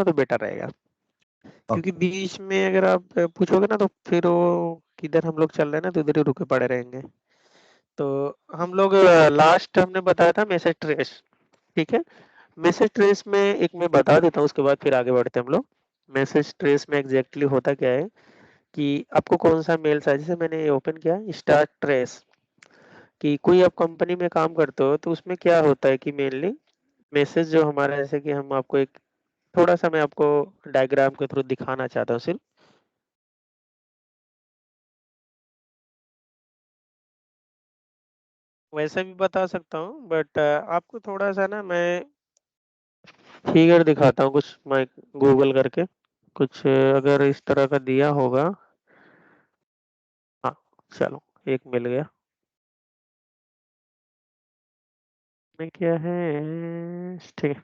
तो बेटर रहेगा, क्योंकि ओके। बीच में अगर आप पूछोगे ना तो फिर वो किधर हम लोग चल रहे हैं ना तो उधर ही रुके पड़े रहेंगे। तो हम लोग लास्ट हमने बताया था मैसेज ट्रेस, ठीक है। मैसेज ट्रेस में एक मैं बता देता हूँ, उसके बाद फिर आगे बढ़ते हैं हम लोग। मैसेज ट्रेस में एग्जैक्टली होता क्या है कि आपको कौन सा मेल था, जैसे मैंने ये ओपन किया स्टार्ट ट्रेस, कि कोई आप कंपनी में काम करते हो तो उसमें क्या होता है कि मेनली मैसेज जो हमारा, जैसे कि हम आपको एक थोड़ा सा मैं आपको डायग्राम के थ्रू दिखाना चाहता हूँ सिर्फ। वैसे भी बता सकता हूँ बट आपको थोड़ा सा ना मैं फिगर दिखाता हूँ कुछ, मैं गूगल करके कुछ अगर इस तरह का दिया होगा। हाँ, चलो एक मिल गया। में क्या है, ठीक है,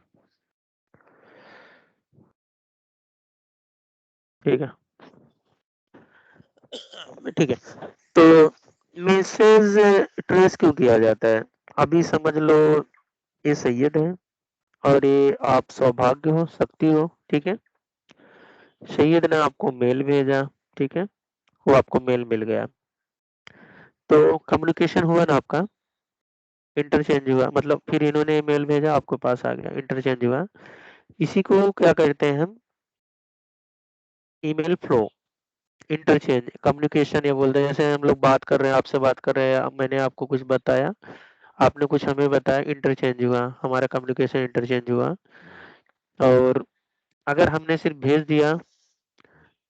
ठीक है, ठीक है। तो मैसेज ट्रेस क्यों किया जाता है? अभी समझ लो ये सैयद है और ये आप सौभाग्य हो, शक्ति हो, ठीक है। सैयद ने आपको मेल भेजा, ठीक है, वो आपको मेल मिल गया, तो कम्युनिकेशन हुआ ना आपका, इंटरचेंज हुआ, मतलब फिर इन्होंने मेल भेजा आपको पास आ गया, इंटरचेंज हुआ। इसी को क्या करते हैं हम, ईमेल फ्लो, इंटरचेंज कम्युनिकेशन, ये बोलते हैं जैसे हम लोग बात कर रहे हैं, आपसे बात कर रहे हैं, अब मैंने आपको कुछ बताया, आपने कुछ हमें बताया, इंटरचेंज हुआ, हमारा कम्युनिकेशन इंटरचेंज हुआ। और अगर हमने सिर्फ भेज दिया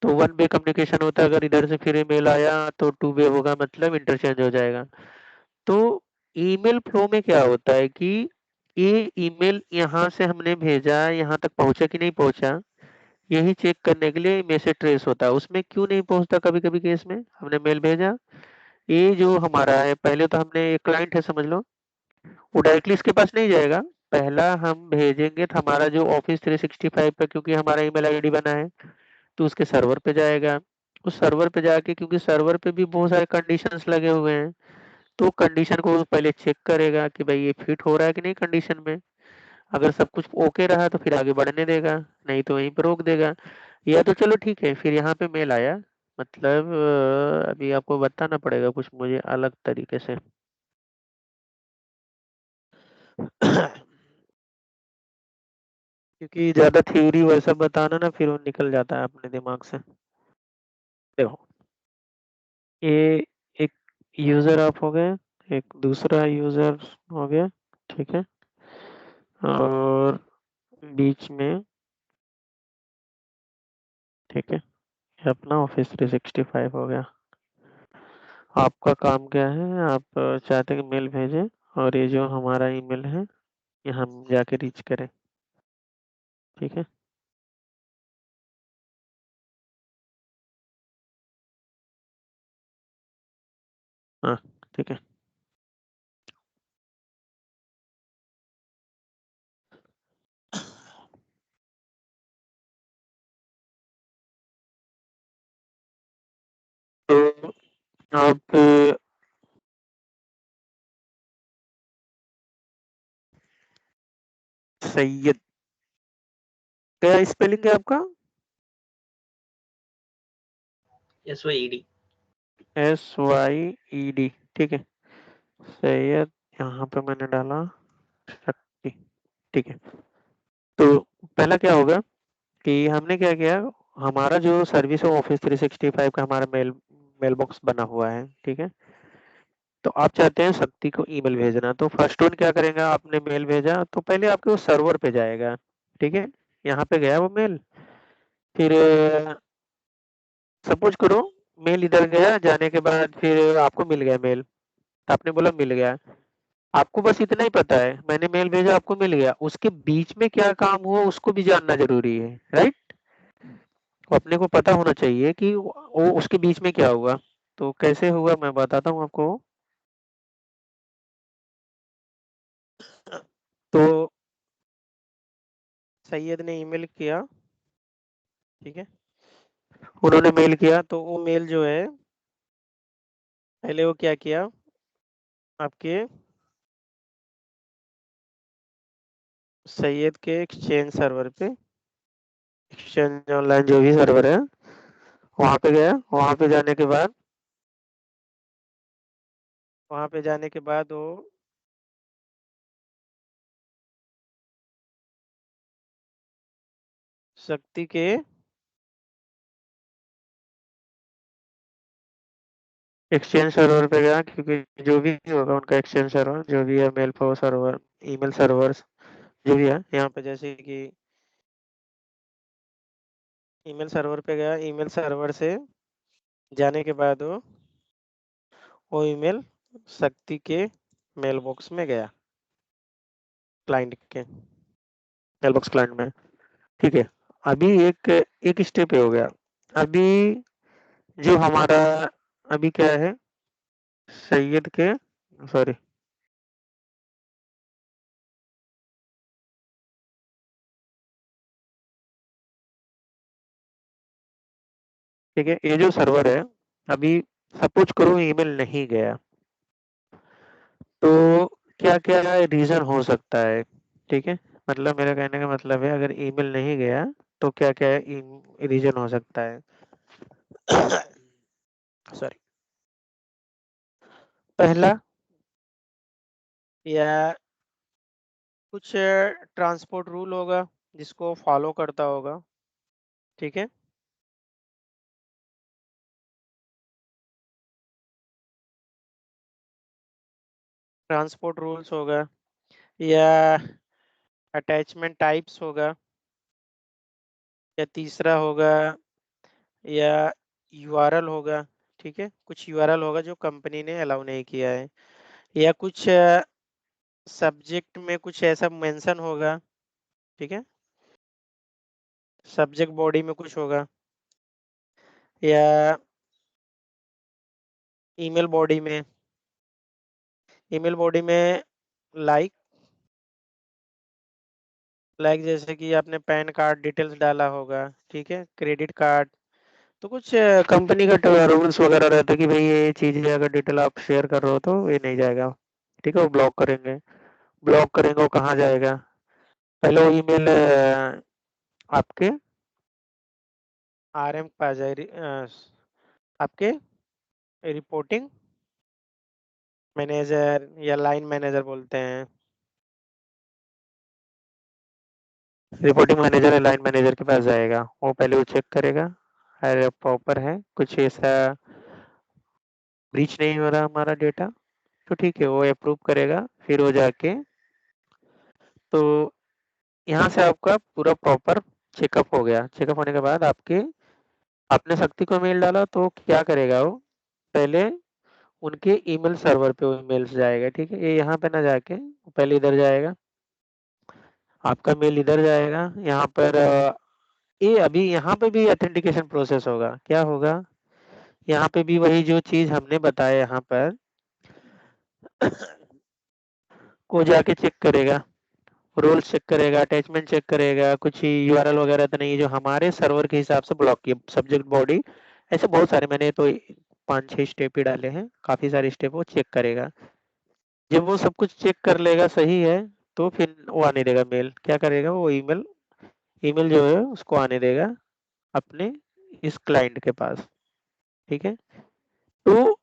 तो वन वे कम्युनिकेशन होता है, अगर इधर से फिर ईमेल आया तो टू वे होगा, मतलब इंटरचेंज हो जाएगा। तो ईमेल फ्लो में क्या होता है कि ये ईमेल यहाँ से हमने भेजा, यहाँ तक पहुंचा कि नहीं पहुंचा, यही चेक करने के लिए मैसेज ट्रेस होता है। उसमें क्यों नहीं पहुंचता कभी कभी केस में, हमने मेल भेजा, ये जो हमारा है, पहले तो हमने एक क्लाइंट है समझ लो, वो डायरेक्टली इसके पास नहीं जाएगा, पहला हम भेजेंगे तो हमारा जो ऑफिस 365 पे, क्योंकि हमारा ईमेल आईडी बना है, तो उसके सर्वर पे जाएगा। उस सर्वर पे जाके, क्योंकि सर्वर पे भी बहुत सारे कंडीशंस लगे हुए हैं, तो कंडीशन को वो पहले चेक करेगा कि भाई ये फिट हो रहा है कि नहीं कंडीशन में। अगर सब कुछ ओके रहा तो फिर आगे बढ़ने देगा, नहीं तो वहीं पर रोक देगा। या तो चलो ठीक है, फिर यहाँ पे मेल आया, मतलब अभी आपको बताना पड़ेगा कुछ मुझे अलग तरीके से। क्योंकि ज्यादा थ्योरी वैसा बताना ना फिर वो निकल जाता है अपने दिमाग से। देखो, ये एक यूजर आप हो गए, एक दूसरा यूजर हो गया, ठीक है, और बीच में, ठीक है, ये अपना ऑफिस 365 हो गया। आपका काम क्या है, आप चाहते हैं कि मेल भेजें और ये जो हमारा ईमेल है ये हम जाके रीच करें, ठीक है। हाँ, ठीक है। तो आप सैयद, क्या स्पेलिंग है आपका? SYED। SYED, ठीक है, सैयद। यहाँ पे मैंने डाला शक्ति, ठीक है। तो पहला क्या होगा कि हमने क्या किया, हमारा जो सर्विस है ऑफिस 365 का हमारा मेल बॉक्स बना हुआ है, ठीक है। तो आप चाहते हैं शक्ति को ईमेल भेजना, तो फर्स्ट वन क्या करेगा, आपने मेल भेजा तो पहले आपके वो सर्वर पे जाएगा, ठीक है। यहाँ पे गया वो मेल, फिर सपोज करो मेल इधर गया, जाने के बाद फिर आपको मिल गया मेल, तो आपने बोला मिल गया, आपको बस इतना ही पता है मैंने मेल भेजा आपको मिल गया, उसके बीच में क्या काम हुआ उसको भी जानना जरूरी है, राइट। अपने को पता होना चाहिए कि वो उसके बीच में क्या हुआ। तो कैसे हुआ मैं बताता हूँ आपको। तो सैयद ने ईमेल किया, ठीक है, उन्होंने मेल किया, तो वो मेल जो है पहले वो क्या किया, आपके सैयद के एक्सचेंज सर्वर पे एक्सचेंज ऑनलाइन जो भी सर्वर है वहाँ पे गया। वहाँ पे जाने के बाद वो शक्ति के एक्सचेंज सर्वर पे गया, क्योंकि जो भी होगा उनका एक्सचेंज सर्वर जो भी है, mail flow server, email servers जो भी है, यहाँ पे जैसे कि ईमेल सर्वर पे गया। ईमेल सर्वर से जाने के बाद वो ईमेल शक्ति के मेल बॉक्स में गया, क्लाइंट के मेल बॉक्स क्लाइंट में। ठीक है, अभी एक एक स्टेप हो गया। अभी जो हमारा अभी क्या है, सैयद के सॉरी ठीक है, ये जो सर्वर है, अभी सपोज करो ईमेल नहीं गया, तो क्या क्या रीजन हो सकता है। ठीक है, मतलब मेरा कहने का मतलब है, अगर ईमेल नहीं गया तो क्या क्या रीजन हो सकता है। सॉरी, पहला, या कुछ ट्रांसपोर्ट रूल होगा जिसको फॉलो करता होगा। ठीक है, ट्रांसपोर्ट रूल्स होगा, या अटैचमेंट टाइप्स होगा, या तीसरा होगा, या यूआरएल होगा। ठीक है, कुछ यूआरएल होगा जो कंपनी ने अलाउ नहीं किया है, या कुछ सब्जेक्ट में कुछ ऐसा मेंशन होगा। ठीक है, सब्जेक्ट बॉडी में कुछ होगा, या ईमेल बॉडी में, लाइक जैसे कि आपने पैन कार्ड डिटेल्स डाला होगा। ठीक है, क्रेडिट कार्ड, तो कुछ कंपनी का रूल्स वगैरह रहते हैं कि भाई ये चीज़ें अगर डिटेल आप शेयर कर रहे हो तो ये नहीं जाएगा। ठीक है, वो ब्लॉक करेंगे, वो कहाँ जाएगा, पहले वो ईमेल आपके आरएम के पास जाए, आपके रिपोर्टिंग मैनेजर या लाइन मैनेजर बोलते हैं, रिपोर्टिंग मैनेजर या लाइन मैनेजर के पास जाएगा। वो पहले वो चेक करेगा, अरे प्रॉपर है, कुछ ऐसा ब्रीच नहीं हो रहा हमारा डेटा, तो ठीक है, वो अप्रूव करेगा। फिर वो जाके, तो यहाँ से आपका पूरा प्रॉपर चेकअप हो गया। चेकअप होने के बाद आपने शक्ति को मेल डाला, तो क्या करेगा वो, पहले उनके ईमेल सर्वर पे वो ईमेल्स जाएगा। ठीक है, ये यहाँ पे ना जाके पहले इधर जाएगा, आपका मेल इधर जाएगा। यहाँ पर ये अभी यहाँ पे भी ऑथेंटिकेशन प्रोसेस होगा। क्या होगा, यहाँ पे भी वही जो चीज हमने बताया, यहाँ पर को जाके चेक करेगा, रोल्स चेक करेगा, अटैचमेंट चेक करेगा, कुछ यूआरएल वगैरह तो नहीं है जो हमारे सर्वर के हिसाब से ब्लॉक किए, सब्जेक्ट बॉडी, ऐसे बहुत सारे, मैंने तो 5-6 स्टेप ही डाले हैं, काफी सारे स्टेप वो चेक करेगा। जब वो सब कुछ चेक कर लेगा सही है, तो फिर वो आने देगा मेल। क्या करेगा, वो ईमेल ईमेल जो है उसको आने देगा अपने इस क्लाइंट के पास। ठीक है, तो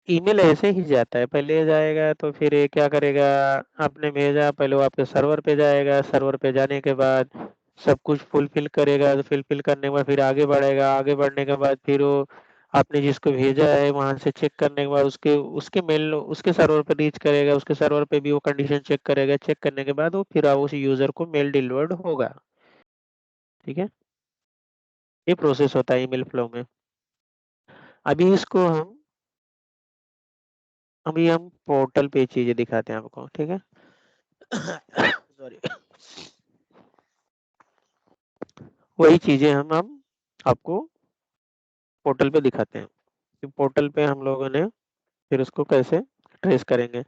ईमेल ऐसे ही जाता है, पहले ये जाएगा तो फिर ये क्या करेगा, आपने भेजा, पहले वो आपके सर्वर पे जाएगा, सर्वर पे जाने के बाद सब कुछ फुलफिल करेगा, तो फुलफिल करने के बाद फिर आगे बढ़ेगा, आगे बढ़ने के बाद फिर वो आपने जिसको भेजा है वहां से चेक करने के बाद उसके उसके मेल उसके सर्वर पे रीच करेगा, उसके सर्वर पे भी वो कंडीशन चेक करेगा, चेक करने के बाद वो फिर उस यूजर को मेल डिलीवर्ड होगा। ठीक है, ये प्रोसेस होता है ईमेल फ्लो में। अभी इसको हम पोर्टल पे चीजें दिखाते हैं आपको। ठीक है, सॉरी, वही चीजें हम आपको पोर्टल पे दिखाते हैं कि पोर्टल पे हम लोगों ने फिर उसको कैसे ट्रेस करेंगे।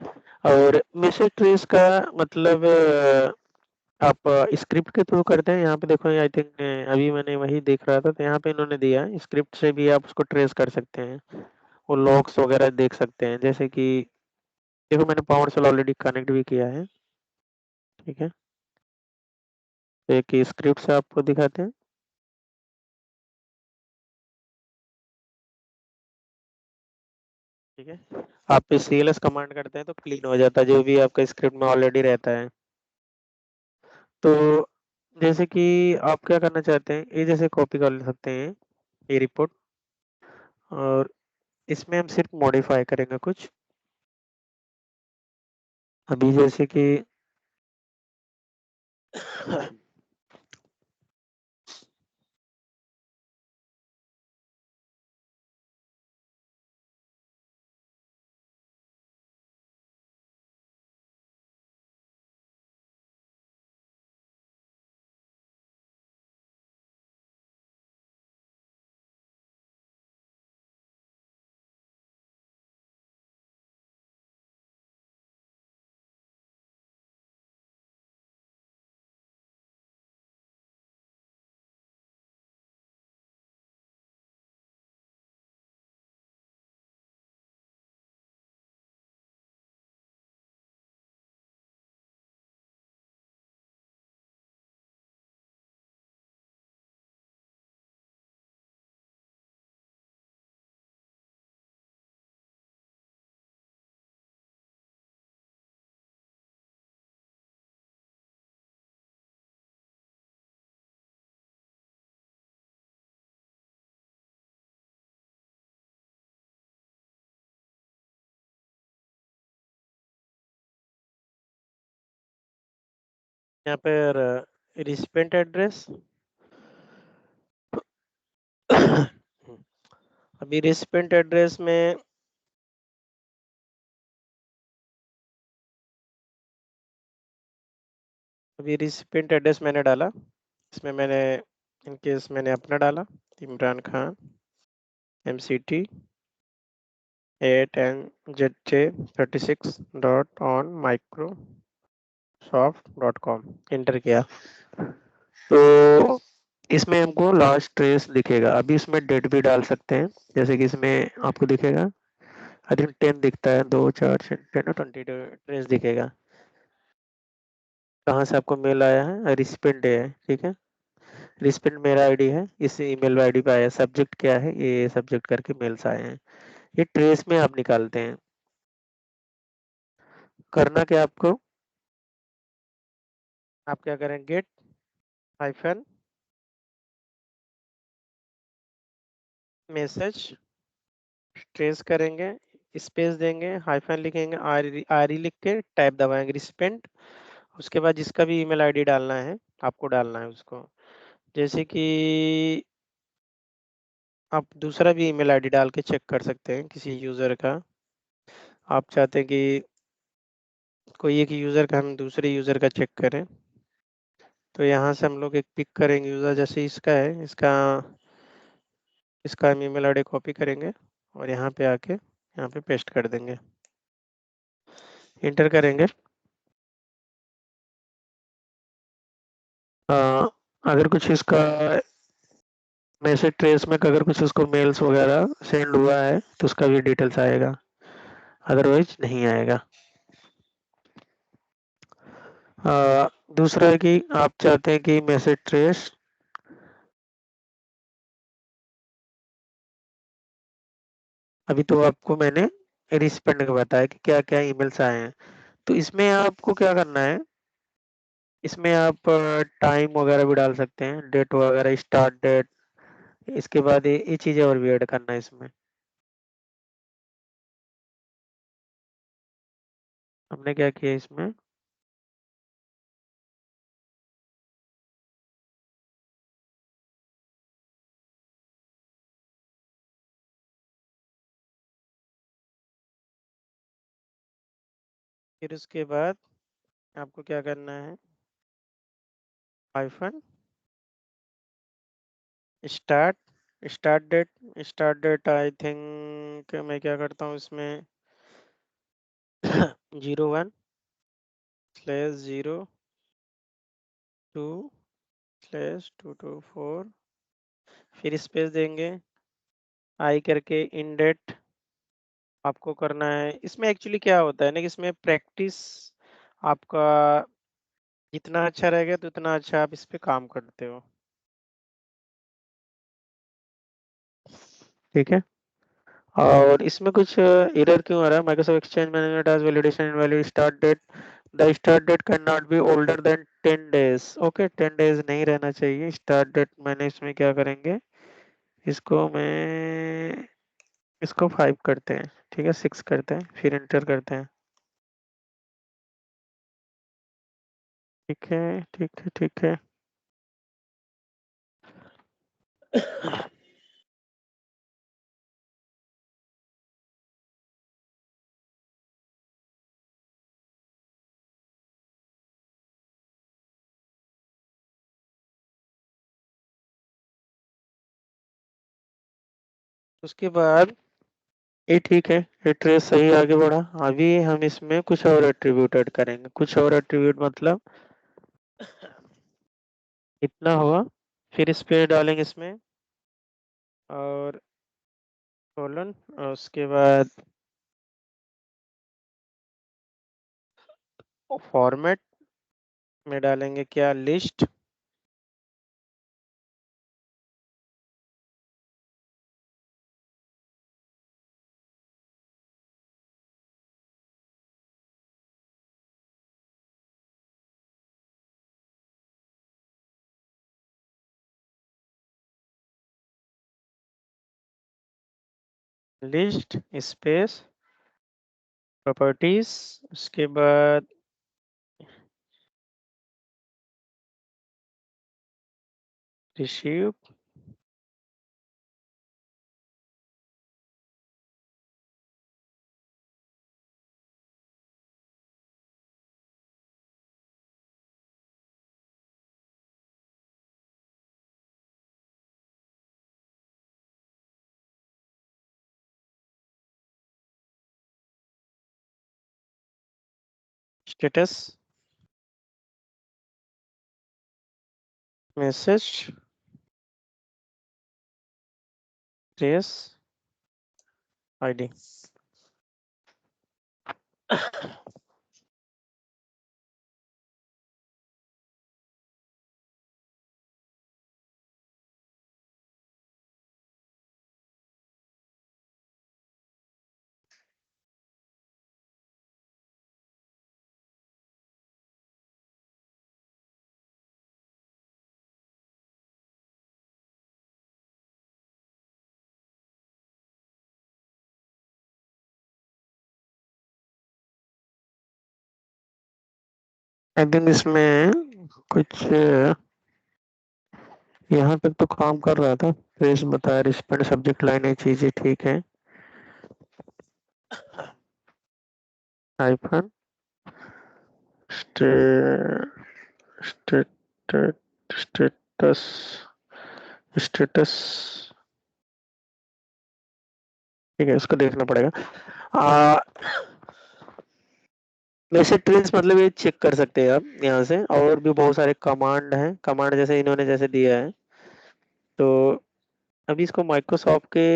और मैसेज ट्रेस का मतलब आप स्क्रिप्ट के थ्रू करते हैं। यहाँ पे देखो, आई थिंक अभी मैंने वही देख रहा था, तो यहाँ पे इन्होंने दिया है स्क्रिप्ट से भी आप उसको ट्रेस कर सकते हैं, वो लॉग्स वगैरह देख सकते हैं। जैसे कि देखो, मैंने पावर सेल ऑलरेडी कनेक्ट भी किया है। ठीक है, तो एक स्क्रिप्ट से आपको दिखाते हैं। ठीक है। आप CLS कमांड करते हैं तो क्लीन हो जाता है जो भी आपका स्क्रिप्ट में ऑलरेडी रहता है। तो जैसे कि आप क्या करना चाहते हैं, ये जैसे कॉपी कर सकते हैं ये रिपोर्ट, और इसमें हम सिर्फ मॉडिफाई करेंगे कुछ। अभी जैसे कि यहाँ पर रिसिपेंट एड्रेस अभी रिसिपेंट एड्रेस में अभी रिसिपेंट एड्रेस मैंने डाला, इसमें मैंने इनकेस मैंने अपना डाला, Imran Khan MCT8NZJ36.on Microsoft.com enter किया। तो इसमें हमको लास्ट ट्रेस दिखेगा। अभी इसमें डेट भी डाल सकते हैं, जैसे कि इसमें आपको दिखेगा, आई थिंक 10 दिखता है, 2 4 10 20 ट्रेस दिखेगा कहाँ से आपको मेल आया है, रिसिपेंट डे है, ठीक है। रिसिपेंट मेरा आईडी है, इस ईमेल आईडी पे आया। सब्जेक्ट क्या है, ये सब्जेक्ट करके मेल्स आए हैं। ये ट्रेस में आप निकालते हैं। करना क्या आपको, आप क्या करें, गेट हाइफन मैसेज ट्रेस करेंगे, स्पेस देंगे, हाइफन लिखेंगे, आर ई लिख के टैब दबाएंगे रिसिपेंट। उसके बाद जिसका भी ईमेल आईडी डालना है आपको डालना है उसको। जैसे कि आप दूसरा भी ईमेल आईडी डाल के चेक कर सकते हैं किसी यूज़र का। आप चाहते हैं कि कोई एक यूज़र का हम दूसरे यूज़र का चेक करें, तो यहाँ से हम लोग एक पिक करेंगे यूज़र, जैसे इसका है, इसका इसका हम ईमेल आईडी कॉपी करेंगे और यहाँ पे आके यहाँ पे पेस्ट कर देंगे, इंटर करेंगे। अगर कुछ इसका मैसेज ट्रेस में अगर कुछ उसको मेल्स वगैरह सेंड हुआ है तो उसका भी डिटेल्स आएगा, अदरवाइज नहीं आएगा। दूसरा है कि आप चाहते हैं कि मैसेज ट्रेस, अभी तो आपको मैंने रिस्पेंड का बताया कि क्या क्या ईमेल्स आए हैं। तो इसमें आपको क्या करना है, इसमें आप टाइम वगैरह भी डाल सकते हैं, डेट वगैरह, स्टार्ट डेट। इसके बाद ये चीज़ें और भी ऐड करना है इसमें। हमने क्या किया इसमें, फिर उसके बाद आपको क्या करना है, hyphen start start date I think मैं क्या करता हूँ इसमें 01/0/2/224, फिर स्पेस देंगे, आई करके इन डेट आपको करना है। इसमें एक्चुअली क्या होता है ना कि इसमें प्रैक्टिस आपका जितना अच्छा रहेगा तो उतना अच्छा आप इस पे काम करते हो, ठीक है। और इसमें कुछ एरर क्यों आ रहा है? Microsoft Exchange management as validation and value start date, the start date cannot be older than 10 days। Okay, 10 days नहीं रहना चाहिए स्टार्ट डेट। मैंने इसमें क्या करेंगे, इसको 5 करते हैं, ठीक है, 6 करते हैं, फिर एंटर करते हैं। ठीक है, ठीक है, ठीक है। उसके बाद ये ठीक है, ये ट्रेस सही आगे बढ़ा। अभी हम इसमें कुछ और एट्रीब्यूट ऐड करेंगे। कुछ और एट्रीब्यूट मतलब इतना हुआ, फिर इस पे डालेंगे इसमें और कोलन, और उसके बाद फॉर्मेट में डालेंगे क्या, लिस्ट। लिस्ट स्पेस प्रॉपर्टीज, उसके बाद receive, status, message, trace, ID. I think इसमें कुछ यहाँ तक तो काम कर रहा था। ट्रेस बताया, रिस्पेंड, सब्जेक्ट लाइन, ये चीजें ठीक है। Hyphen stay state status status, ठीक है, उसको देखना पड़ेगा। आ, वैसे ट्रेस मतलब ये चेक कर सकते हैं आप यहाँ से। और भी बहुत सारे कमांड हैं, कमांड जैसे इन्होंने जैसे दिया है। तो अभी इसको माइक्रोसॉफ्ट के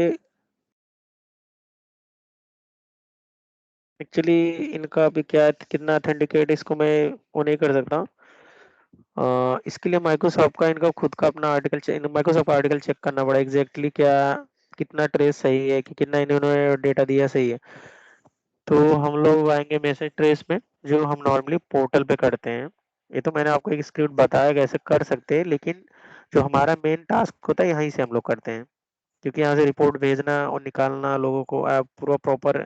एक्चुअली इनका अभी क्या है, कितना ऑथेंटिकेट इसको मैं वो नहीं कर सकता। इसके लिए माइक्रोसॉफ्ट का इनका खुद का अपना आर्टिकल, माइक्रोसॉफ्ट का आर्टिकल चेक करना पड़ा एग्जैक्टली क्या, कितना ट्रेस सही है कि कितना इन्होंने डेटा दिया सही है। तो हम लोग आएंगे मैसेज ट्रेस में, जो हम नॉर्मली पोर्टल पे करते हैं। ये तो मैंने आपको एक स्क्रिप्ट बताया कैसे कर सकते हैं, लेकिन जो हमारा मेन टास्क होता है यहीं से हम लोग करते हैं। क्योंकि यहाँ से रिपोर्ट भेजना और निकालना लोगों को पूरा प्रॉपर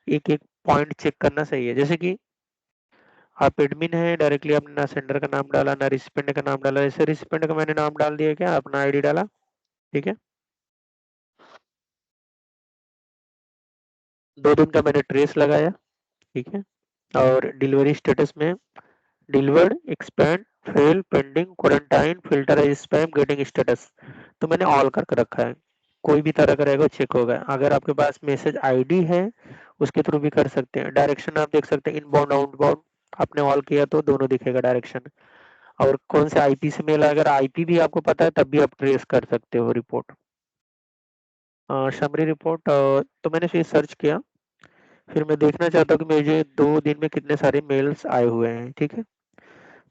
एक एक पॉइंट चेक करना सही है। जैसे कि आप एडमिन है, डायरेक्टली आपने ना सेंडर का नाम डाला ना रिसिपेंड का नाम डाला। जैसे रिसिपेंड का मैंने नाम डाल दिया, क्या अपना आईडी डाला, ठीक है। 2 दिन का मैंने ट्रेस लगाया, ठीक है। और डिलीवरी स्टेटस में delivered, expand, fail, pending, quarantine, filter as spam, getting status, तो मैंने ऑल करके रखा है। कोई भी तरह का रहेगा चेक होगा। अगर आपके पास मैसेज आईडी है उसके थ्रू भी कर सकते हैं। डायरेक्शन आप देख सकते हैं, इनबाउंड आउटबाउंड, आपने ऑल किया तो दोनों दिखेगा डायरेक्शन। और कौन से आईपी से मेल, अगर आईपी भी आपको पता है तब भी आप ट्रेस कर सकते हो रिपोर्ट। समरी रिपोर्ट, तो मैंने फिर सर्च किया। फिर मैं देखना चाहता हूँ कि मुझे 2 दिन में कितने सारे मेल्स आए हुए हैं, ठीक है।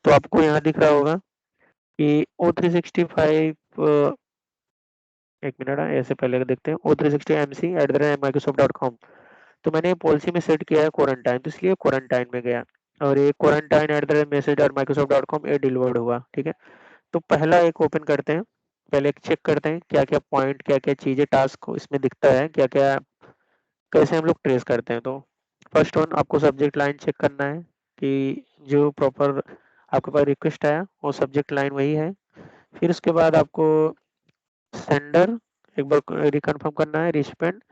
तो आपको यहाँ दिख रहा होगा कि O365 एक मिनट है, ऐसे पहले देखते हैं o360mc@microsoft.com। तो मैंने पॉलिसी में सेट किया है क्वारंटाइन, तो इसलिए क्वारंटाइन में गया और ये quarantine@message.microsoft.com ये डिलीवर्ड हुआ। ठीक है, तो पहला एक ओपन करते हैं, पहले एक चेक करते हैं क्या क्या पॉइंट, क्या क्या चीजें टास्क इसमें दिखता है, क्या क्या कैसे हम लोग ट्रेस करते हैं। तो फर्स्ट वन आपको सब्जेक्ट लाइन चेक करना है कि जो प्रॉपर आपके पास रिक्वेस्ट आया वो सब्जेक्ट लाइन वही है। फिर उसके बाद आपको सेंडर एक बार रिकन्फर्म करना है, रिसिपेंट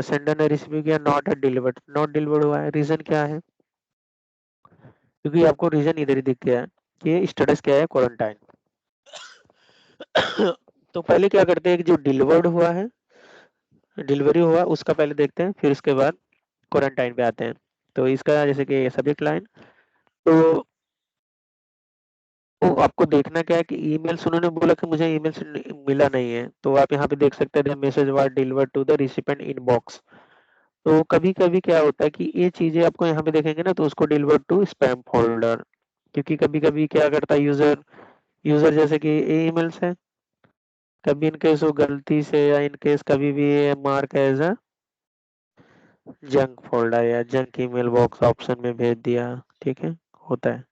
सेंडर ने रिसीव किया, नॉट डिलीवर्ड, नॉट डिलीवर्ड हुआ है, रीजन क्या है, क्योंकि आपको रीजन इधर ही दिख गया है कि स्टेटस क्या है, क्वारंटाइन। तो पहले क्या करते हैं, जो डिलीवर्ड हुआ है, डिलीवरी हुआ उसका पहले देखते हैं, फिर उसके बाद क्वारंटाइन पे आते हैं। तो इसका जैसे कि सब्जेक्ट लाइन, तो तो आपको देखना क्या है कि ईमेल्स उन्होंने बोला कि मुझे ईमेल्स मिला नहीं है, तो आप यहाँ पे देख सकते हैं message was delivered to the recipient inbox. तो कभी कभी क्या होता है कि ये चीजें आपको यहाँ पे देखेंगे ना, तो उसको डिलीवर्ड टू स्पैम फोल्डर, क्योंकि कभी कभी क्या करता है यूजर, जैसे कि ये ईमेल्स है, कभी इनकेस वो गलती से या इनकेस कभी भी mark as a junk folder या जंक ईमेल बॉक्स ऑप्शन में भेज दिया। ठीक है, होता है।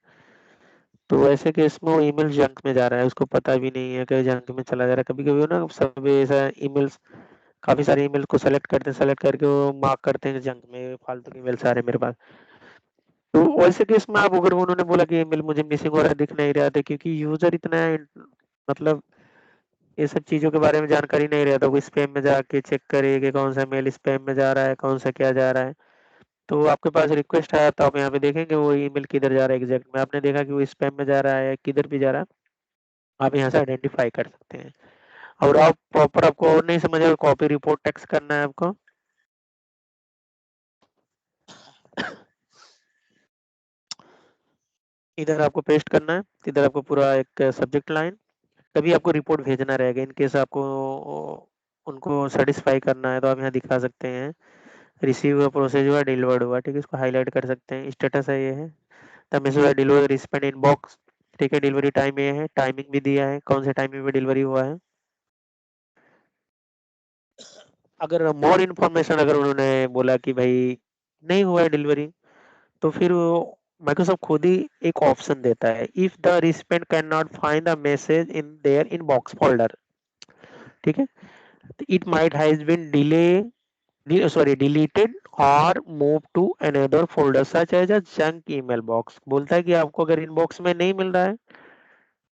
तो ऐसे केस में वो ईमेल जंक में जा रहा है, उसको पता भी नहीं है कि जंक में चला जा रहा है। कभी कभी ना सब ऐसा ईमेल्स, काफी सारे ईमेल को सेलेक्ट करते हैं, सेलेक्ट करके वो मार्क करते हैं जंक में, फालतू के ईमेल सारे मेरे पास। तो वैसे केस में आप अगर उन्होंने बोला कि ईमेल मुझे मिसिंग हो रहा है, दिख नहीं रहा था, क्योंकि यूजर इतना मतलब ये सब चीजों के बारे में जानकारी नहीं रहता, वो स्पैम में जाके चेक करे कि कौन सा मेल स्पैम में जा रहा है, कौन सा क्या जा रहा है। तो आपके पास रिक्वेस्ट आया तो आप यहाँ पे देखेंगे वो ईमेल किधर जा रहा है एग्जैक्ट में, आपने देखा कि वो स्पैम में जा रहा है किधर भी जा रहा है, आप यहाँ से आइडेंटिफाई कर सकते हैं। और आप प्रॉपर, आपको और नहीं समझ आएगा, कॉपी रिपोर्ट टेक्स्ट करना है आपको, इधर आपको पेस्ट करना है, इधर आपको पूरा एक सब्जेक्ट लाइन, तभी आपको रिपोर्ट भेजना रहेगा। इन केस आपको उनको सेटिस्फाई करना है तो आप यहाँ दिखा सकते हैं, रिसीव हुआ, प्रोसेस हुआ, डिलीवर्ड हुआ। ठीक है, इसको हाईलाइट कर सकते हैं, स्टेटस है ये है, तब मैसेज डिलीवर रिस्पेंड इनबॉक्स। ठीक है, डिलीवरी टाइम ये है, टाइमिंग भी दिया है, कौन से टाइमिंग में डिलीवरी हुआ है। अगर मोर इन्फॉर्मेशन अगर उन्होंने बोला कि भाई नहीं हुआ है डिलीवरी, तो फिर वो माइक्रोसॉफ्ट खुद ही एक ऑप्शन देता है, if the recipient can not find the message in their inbox folder. ठीक है, it might has been deleted और move to another folder such as a junk email box. बोलता है कि आपको अगर इनबॉक्स में नहीं मिल रहा है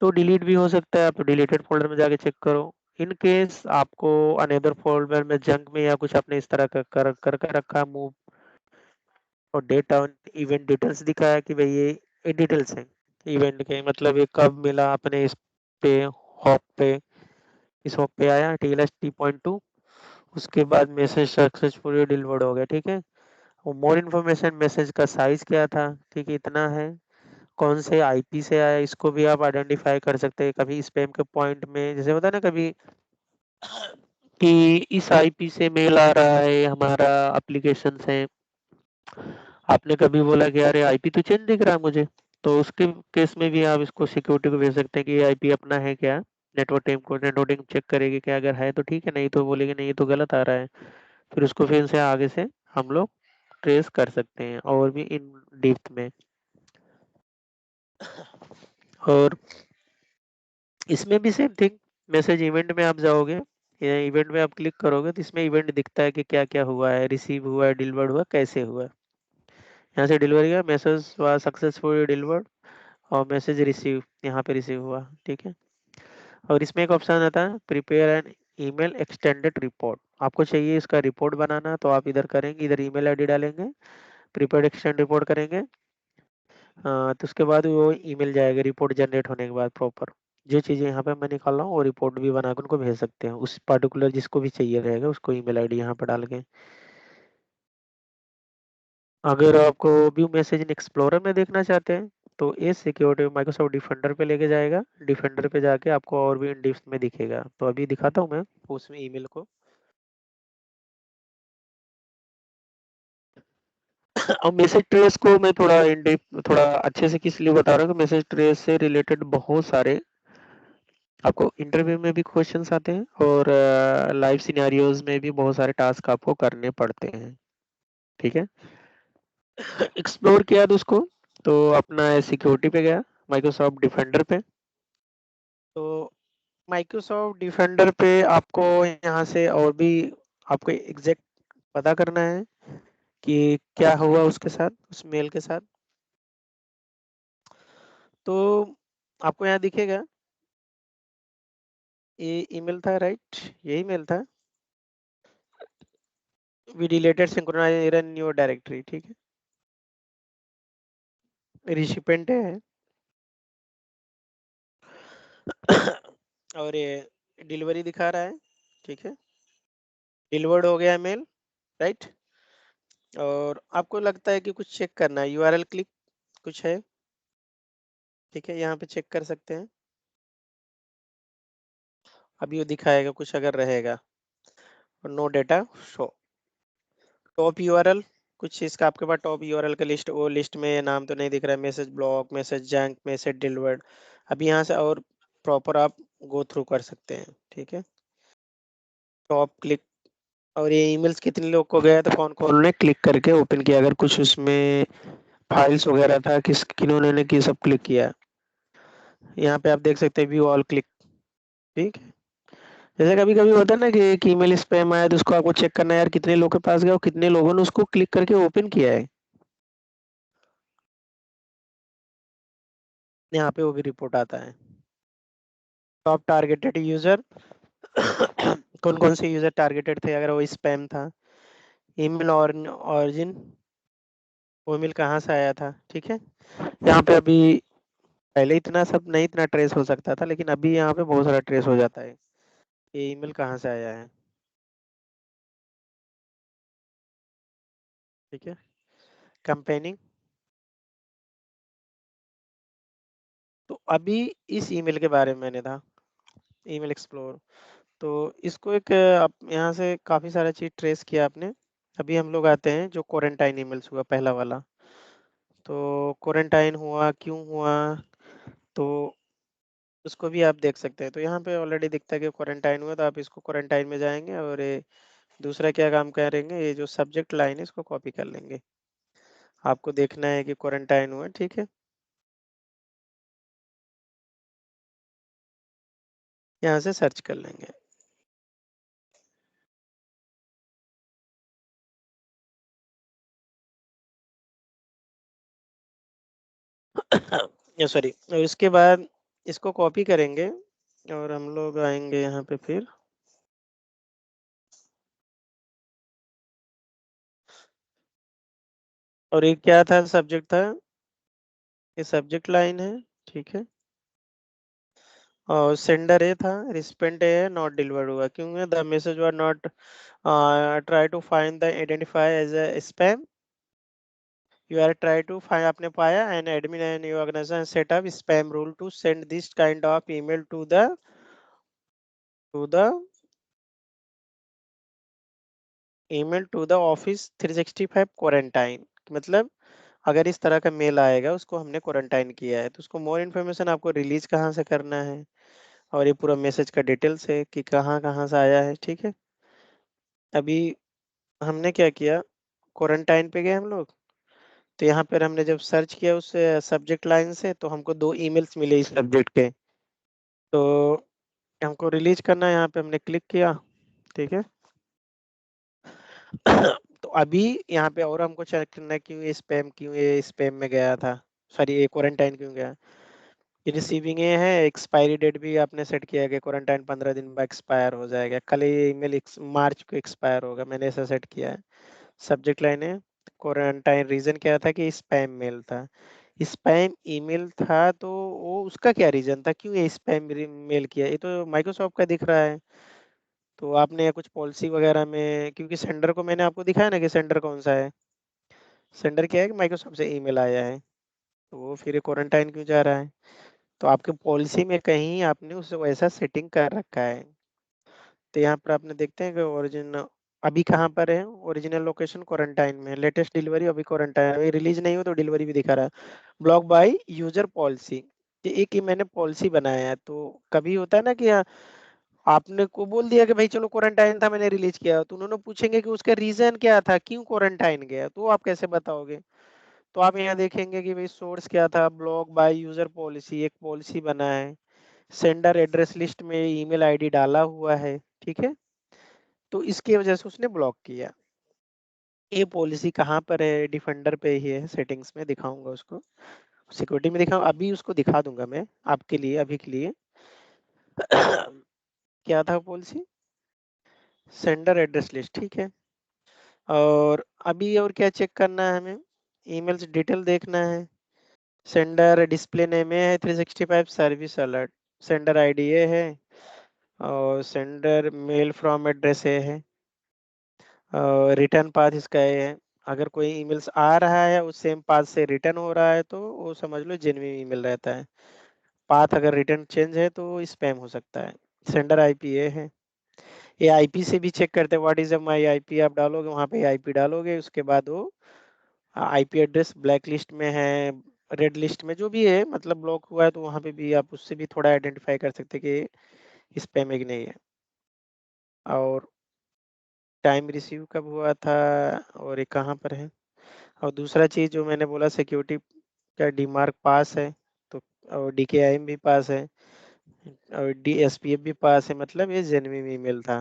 तो डिलीट भी हो सकता है, आप डिलीटेड फोल्डर में जाके चेक करो। इन केस आपको अनदर फोल्डर में जंक में या कुछ आपने इस तरह का कर रखा मूव, और डेट ऑन इवेंट डिटेल्स दिखाया कि भाई ये डिटेल्स हैं इवेंट के, मतलब ये कब मिला अपने इस पे हॉप पे, इस हॉप पे आया TLS T.2, उसके बाद मैसेज सक्सेसफुली डिलीवर्ड हो गया। ठीक है, और मोर इन्फॉर्मेशन, मैसेज का साइज क्या था, ठीक है इतना है, कौन से IP से आया इसको भी आप आइडेंटिफाई कर सकते हैं। कभी स्पैम के पॉइंट में जैसे होता है ना कभी कि इस IP से मेल आ रहा है हमारा एप्लीकेशन से, आपने कभी बोला कि अरे IP तो चेंज दिख रहा है मुझे, तो उसके केस में भी आप इसको सिक्योरिटी को भेज सकते हैं कि ये IP अपना है क्या, नेटवर्क टीम को, नेटवर्क टीम चेक करेगी कि अगर है तो ठीक है, नहीं तो बोलेगी नहीं ये तो गलत आ रहा है, फिर उसको फिर से आगे से हम लोग ट्रेस कर सकते हैं और भी इन डेप्थ में। और इसमें भी सेम थिंग, मैसेज इवेंट में आप जाओगे या इवेंट में आप क्लिक करोगे तो इसमें इवेंट दिखता है कि क्या क्या हुआ है, रिसीव हुआ है, डिलीवर्ड हुआ, कैसे हुआ है। यहाँ से डिलीवरी का मैसेज हुआ सक्सेसफुली डिलीवर्ड, और मैसेज रिसीव यहाँ पे रिसीव हुआ। ठीक है, और इसमें एक ऑप्शन आता है prepare an email extended report, आपको चाहिए इसका रिपोर्ट बनाना तो आप इधर करेंगे, इधर ईमेल आईडी डालेंगे, प्रिपेयर एक्सटेंड रिपोर्ट करेंगे, तो उसके बाद वो ईमेल जाएगा रिपोर्ट जनरेट होने के बाद प्रॉपर, जो चीज़ें यहाँ पे मैं निकाल रहा हूँ वो रिपोर्ट भी बना के उनको भेज सकते हैं, उस पर्टिकुलर जिसको भी चाहिए रहेगा उसको ईमेल आईडी यहाँ पर डाल के। अगर आपको व्यू मैसेज इन एक्सप्लोरर में देखना चाहते हैं तो ये सिक्योरिटी माइक्रोसॉफ्ट डिफेंडर पे लेके जाएगा, डिफेंडर पे जाके आपको और भी इन डिप्थ में दिखेगा। तो अभी दिखाता हूँ मैं उसमें ईमेल को। और मैसेज ट्रेस को मैं थोड़ा इन डेप्थ, थोड़ा अच्छे से किस लिए बता रहा हूँ कि मैसेज ट्रेस से रिलेटेड बहुत सारे आपको इंटरव्यू में भी क्वेश्चंस आते हैं और लाइव सिनेरियोज में भी बहुत सारे टास्क आपको करने पड़ते हैं। ठीक है। एक्सप्लोर किया तो उसको, तो अपना सिक्योरिटी पे गया, माइक्रोसॉफ्ट डिफेंडर पे। तो माइक्रोसॉफ्ट डिफेंडर पे आपको यहाँ से और भी आपको एग्जैक्ट पता करना है कि क्या हुआ उसके साथ, उस मेल के साथ। तो आपको यहाँ दिखेगा ये ईमेल था, राइट, यही मेल था, we deleted synchronize error in your directory. ठीक है, रिसिपेंट है और ये डिलीवरी दिखा रहा है। ठीक है, डिलीवर्ड हो गया मेल, राइट। और आपको लगता है कि कुछ चेक करना है, यूआरएल क्लिक कुछ है। ठीक है, यहाँ पे चेक कर सकते हैं, अभी वो दिखाएगा कुछ अगर रहेगा। No data show, top URL कुछ इसका आपके पास टॉप यूआरएल का लिस्ट, वो लिस्ट में नाम तो नहीं दिख रहा है, message block, message junk, message delivered. अभी यहाँ से और प्रॉपर आप गो थ्रू कर सकते हैं। ठीक है, टॉप क्लिक, और ये ईमेल्स कितने लोग को गया, तो कौन कौन ने क्लिक करके ओपन किया, अगर कुछ उसमें फाइल्स वगैरह था, किन्होंने ने की सब क्लिक किया। यहाँ पे आप देख सकते हैं व्यू ऑल क्लिक। ठीक है, जैसे कभी कभी होता है ना कि एक ईमेल स्पैम आया, तो उसको आपको चेक करना है यार कितने लोग के पास गया और कितने लोगों ने उसको क्लिक करके ओपन किया है। यहाँ पे वो भी रिपोर्ट आता है। टॉप टारगेटेड यूजर कौन कौन से यूजर टारगेटेड थे, अगर वो स्पैम था। ईमेल और ऑरिजिन, वो ईमेल कहाँ से आया था। ठीक है, यहाँ पे अभी पहले इतना सब नहीं, इतना ट्रेस हो सकता था, लेकिन अभी यहाँ पे बहुत सारा ट्रेस हो जाता है, ये ईमेल कहाँ से आया है। ठीक है, कंपेनिंग, तो अभी इस ईमेल के बारे में मैंने था, ईमेल एक्सप्लोर। तो इसको एक आप यहाँ से काफ़ी सारा चीज़ ट्रेस किया आपने। अभी हम लोग आते हैं जो क्वारंटाइन ईमेल्स हुआ पहला वाला। तो क्वारंटाइन हुआ क्यों हुआ, तो उसको भी आप देख सकते हैं। तो यहाँ पे ऑलरेडी दिखता है कि क्वारंटाइन हुआ, तो आप इसको क्वारंटाइन में जाएंगे और ये दूसरा क्या काम करेंगे, ये जो सब्जेक्ट लाइन है इसको कॉपी कर लेंगे। आपको देखना है कि क्वारंटाइन हुआ। ठीक है, यहाँ से सर्च कर लेंगे। सॉरी, और इसके बाद इसको कॉपी करेंगे और हम लोग आएंगे यहाँ पे फिर, और ये क्या था, सब्जेक्ट था, ये सब्जेक्ट लाइन है। ठीक है, और सेंडर ए था, रिस्पेंड ए है, नॉट डिलीवर्ड हुआ क्योंकि the message were not try to find the identify as a spam, you are try to find, आपने पाया, and admin and your organization set up spam rule to send this kind of email to the email to the office 365 quarantine. मतलब अगर इस तरह का mail आएगा उसको हमने क्वारंटाइन किया है, तो उसको मोर इन्फॉर्मेशन आपको रिलीज कहाँ से करना है, और ये पूरा मैसेज का डिटेल्स है कि कहाँ कहाँ से आया है। ठीक है, अभी हमने क्या किया, क्वारंटाइन पे गए हम लोग। तो यहाँ पर हमने जब सर्च किया उस सब्जेक्ट लाइन से, तो हमको 2 ईमेल्स मिले इस सब्जेक्ट के। तो हमको रिलीज करना है, यहाँ पे हमने क्लिक किया। ठीक है, तो अभी यहाँ पे और हमको चेक करना है क्यों ये स्पैम में गया था, सॉरी ये क्वारंटाइन क्यों गया। ये रिसीविंग ये है, एक्सपायरी डेट भी आपने सेट किया है कि क्वारंटाइन 15 दिन बाद एक्सपायर हो जाएगा, कल ये ईमेल मार्च को एक्सपायर होगा, मैंने ऐसा सेट किया है। सब्जेक्ट लाइन है क्वारंटाइन, रीजन क्या था कि स्पैम मेल था, स्पैम ईमेल था, तो वो उसका क्या रीजन था, क्यों ये स्पैम मेल किया, ये तो माइक्रोसॉफ्ट का दिख रहा है। तो आपने कुछ पॉलिसी वगैरह में, क्योंकि सेंडर को मैंने आपको दिखाया ना कि सेंडर कौन सा है, सेंडर क्या है कि माइक्रोसॉफ्ट से ईमेल आया है, तो वो फिर क्वारंटाइन क्यों जा रहा है। तो आपके पॉलिसी में कहीं आपने उसे वैसा सेटिंग कर रखा है। तो यहाँ पर आपने देखते हैं कि ओरिजिन अभी कहाँ पर है, ओरिजिनल लोकेशन क्वारंटाइन में, लेटेस्ट डिलीवरी अभी क्वारंटाइन, अभी रिलीज नहीं हो तो डिलीवरी भी दिखा रहा है। ब्लॉक बाय यूजर पॉलिसी, कि एक ये मैंने पॉलिसी बनाया है, तो कभी होता है ना कि आपने को बोल दिया कि भाई चलो क्वारंटाइन था मैंने रिलीज किया, तो उन्होंने पूछेंगे कि उसका रीजन क्या था, क्यों क्वारंटाइन गया, तो आप कैसे बताओगे? तो आप यहाँ देखेंगे कि भाई सोर्स क्या था, ब्लॉक बाय यूजर पॉलिसी, एक पॉलिसी बना है, सेंडर एड्रेस लिस्ट में ईमेल आईडी डाला हुआ है, ठीक है, तो इसकी वजह से उसने ब्लॉक किया। ये पॉलिसी कहाँ पर है? डिफेंडर पे ही है, सेटिंग्स में दिखाऊंगा उसको, सिक्योरिटी में दिखाऊं, अभी उसको दिखा दूंगा मैं आपके लिए, अभी के लिए। क्या था पॉलिसी? सेंडर एड्रेस लिस्ट, ठीक है। और अभी और क्या चेक करना है हमें? ईमेल्स डिटेल देखना है। सेंडर डिस्प्ले नेम है 365 सर्विस अलर्ट, सेंडर आईडी ये है, और सेंडर मेल फ्रॉम एड्रेस ये है, और रिटर्न पाथ इसका ये है। अगर कोई ईमेल्स आ रहा है उस सेम पाथ से रिटर्न हो रहा है तो वो समझ लो जेन्युइन ईमेल रहता है। पाथ अगर रिटर्न चेंज है तो स्पैम हो सकता है। सेंडर आईपी ये है। ये आईपी से भी चेक करते हैं, व्हाट इज माई आईपी, आप डालोगे वहाँ पे आईपी डालोगे, उसके बाद वो आईपी एड्रेस ब्लैक लिस्ट में है, रेड लिस्ट में, जो भी है, मतलब ब्लॉक हुआ है, तो वहाँ पे भी आप उससे भी थोड़ा आइडेंटिफाई कर सकते हैं कि स्पैम है कि नहीं है। और टाइम रिसीव कब हुआ था, और ये कहाँ पर है। और दूसरा चीज़ जो मैंने बोला, सिक्योरिटी का डीमार्क पास है, तो और डीकेआईएम भी पास है, और डीएसपीएफ भी पास है, मतलब ये जेन्युइन ईमेल था,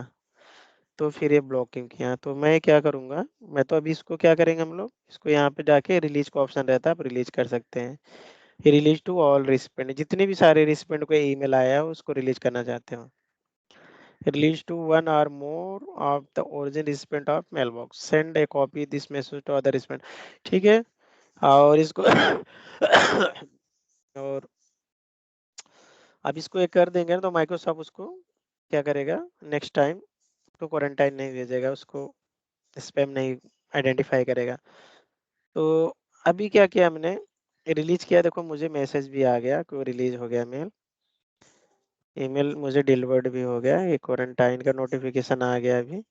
तो फिर ये ब्लॉकिंग किया। तो मैं क्या करूँगा, मैं तो अभी इसको क्या करेंगे हम लोग, इसको यहाँ पे जाके रिलीज का ऑप्शन रहता है, आप रिलीज कर सकते हैं। ये रिलीज टू ऑल रिसिपेंट, जितने भी सारे रिसिपेंट को ईमेल आया है उसको रिलीज करना चाहते हो। Release to one or more of the origin recipient of mail box, send a copy this message to other recipient, ठीक है। और इसको और अब इसको एक कर देंगे ना, तो माइक्रोसॉफ्ट उसको क्या करेगा, नेक्स्ट टाइम तो क्वारंटाइन नहीं भेजेगा, उसको स्पैम नहीं आइडेंटिफाई करेगा। तो अभी क्या किया हमने, रिलीज किया, देखो मुझे मैसेज भी आ गया कि रिलीज हो गया मेल, ईमेल मुझे डिलीवर्ड भी हो गया, ये क्वारंटाइन का नोटिफिकेशन आ गया अभी।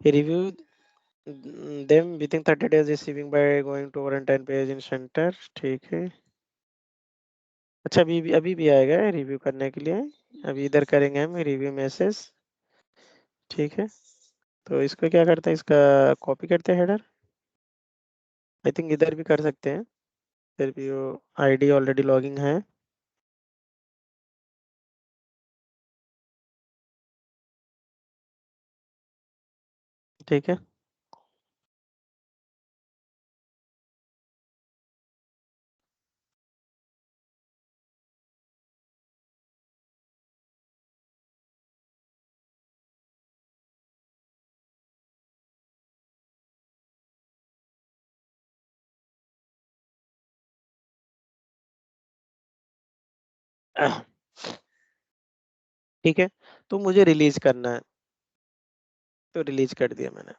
Review them within 30 days receiving by going to quarantine page in center, ठीक है। अच्छा अभी भी आएगा रिव्यू करने के लिए, अभी इधर करेंगे हम रिव्यू मैसेज, ठीक है। तो इसको क्या करते हैं, इसका कॉपी करते हैं हेडर, आई थिंक इधर भी कर सकते हैं, फिर भी वो आईडी ऑलरेडी लॉगिंग है, ठीक है। ठीक है, तो मुझे रिलीज करना है, तो रिलीज कर दिया मैंने,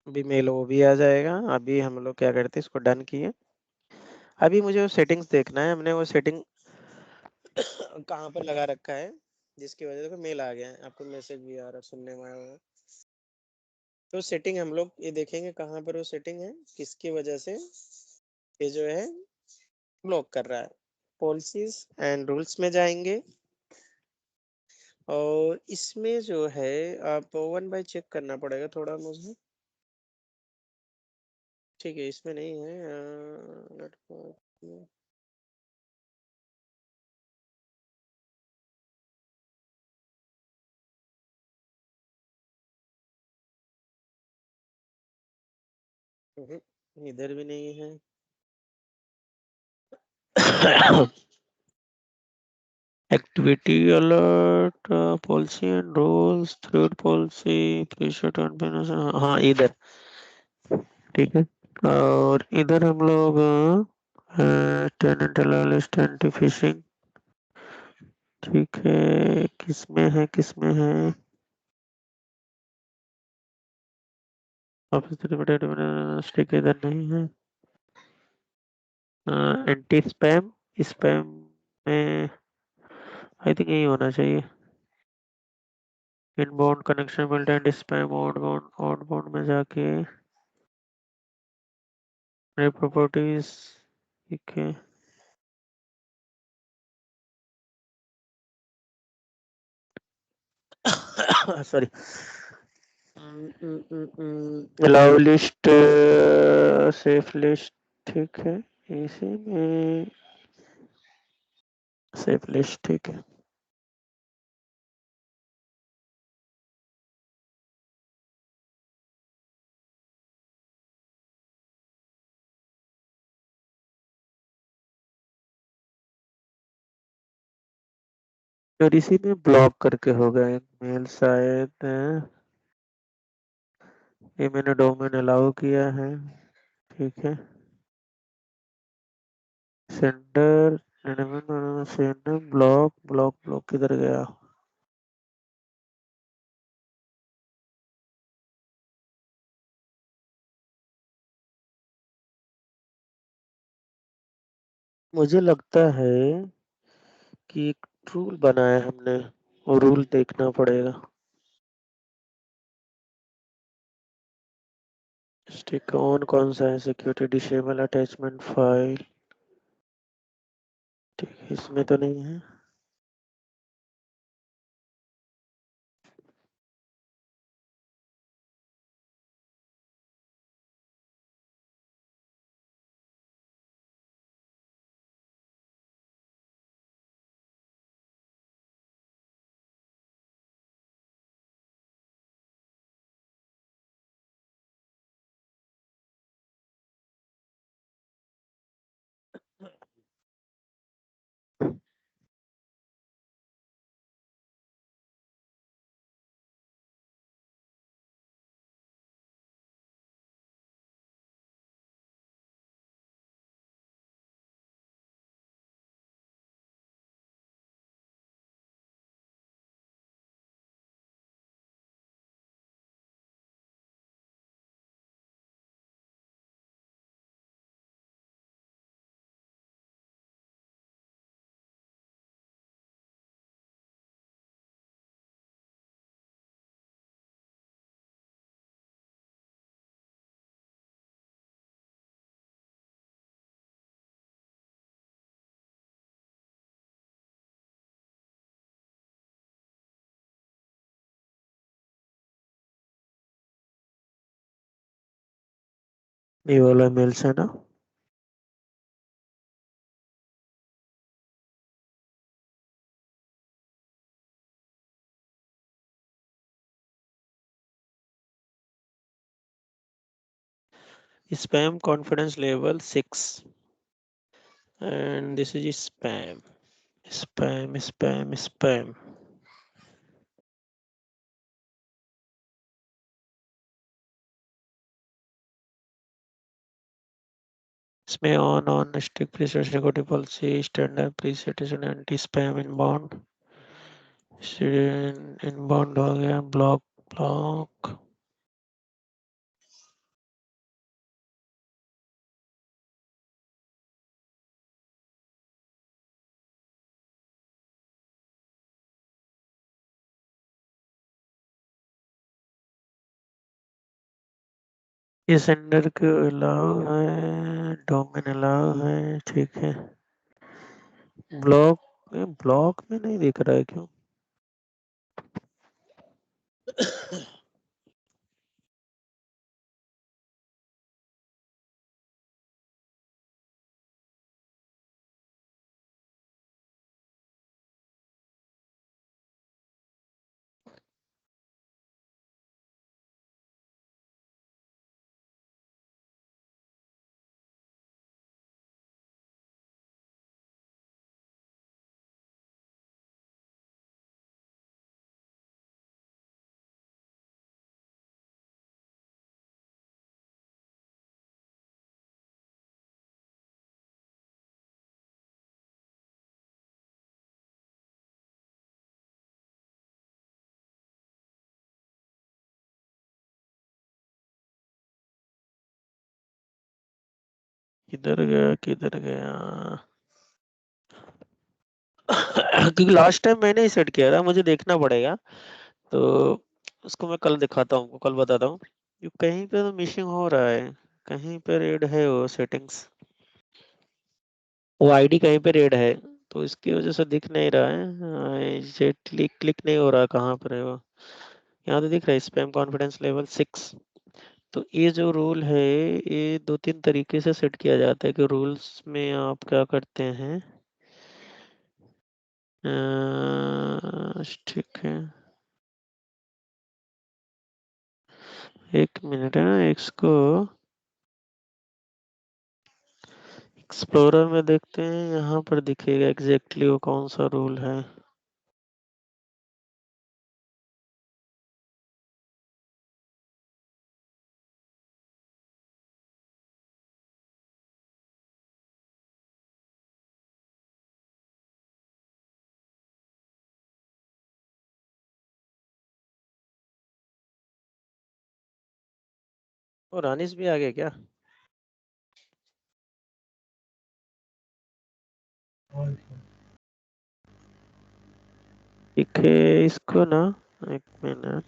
अभी मेल वो भी आ जाएगा। अभी हम लोग क्या करते हैं, इसको डन किए। अभी मुझे वो सेटिंग्स देखना है, हमने वो सेटिंग कहाँ पर लगा रखा है जिसकी वजह से मेल आ गया है, आपको मैसेज भी आ रहा है, सुनने में आया होगा। तो सेटिंग हम लोग ये देखेंगे कहाँ पर वो सेटिंग है, किसकी वजह से ये जो है ब्लॉक कर रहा है। पॉलिसीज एंड रूल्स में जाएंगे, और इसमें जो है आप वन बाय चेक करना पड़ेगा थोड़ा मुझे, ठीक है, इसमें नहीं है इधर भी नहीं है। Activity alert, policy and rules, thread policy, preset and हाँ इधर, ठीक है। और इधर हम लोग टेनेंट लिस्ट एंटी फिशिंग, ठीक है, किसमें है किसमें है, ऑफिस स्टिक इधर नहीं है। एंटी स्पैम, स्पैम में आई थिंक यही होना चाहिए। Inbound connection build and spam, outbound, outbound में जाके प्रॉपर्टीज, ठीक है। Sorry, allow list, safe list, ठीक है। इसी में सेफ लिस्ट, ठीक है। और इसी में ब्लॉक करके होगा एक मेल शायद, ये मैंने डोमेन अलाउ किया है, ठीक है। Sender sender block block block किधर गया? मुझे लगता है कि एक रूल बनाया हमने, वो रूल देखना पड़ेगा। स्टिक ऑन कौन सा है? सिक्योरिटी डिसेबल अटैचमेंट फाइल, ठीक है, इसमें तो नहीं है। ये वाला मेल्स है ना? Spam confidence level 6 and this is spam spam spam spam. इसमें on stick preset security policy standard preset anti spam inbound, inbound हो गया, ब्लॉक ब्लॉक। ये सेंडर के अलाउ है, डोमेन अलाउ है, ठीक है। ब्लॉक, ब्लॉक में नहीं दिख रहा है क्यों? किधर गया किधर गया? क्योंकि लास्ट टाइम मैंने ही सेट किया था, मुझे देखना पड़ेगा। तो उसको मैं कल दिखाता हूँ, कल बताता हूँ। कहीं पे तो मिसिंग हो रहा है। कहीं पर रेड है वो सेटिंग्स, वो आईडी कहीं पे रेड है, तो इसकी वजह से दिख नहीं रहा है। एग्जैक्टली क्लिक नहीं हो रहा, कहाँ पर है वो। यहाँ तो दिख रहा है स्पैम कॉन्फिडेंस लेवल 6। तो ये जो रूल है, ये 2-3 तरीके से सेट किया जाता है कि रूल्स में आप क्या करते हैं। ठीक है, एक मिनट है ना, इसको एक्सप्लोरर में देखते हैं, यहाँ पर दिखेगा एग्जैक्टली वो कौन सा रूल है। और रानिस भी आ गया क्या? ठीक है, इसको ना, एक मिनट,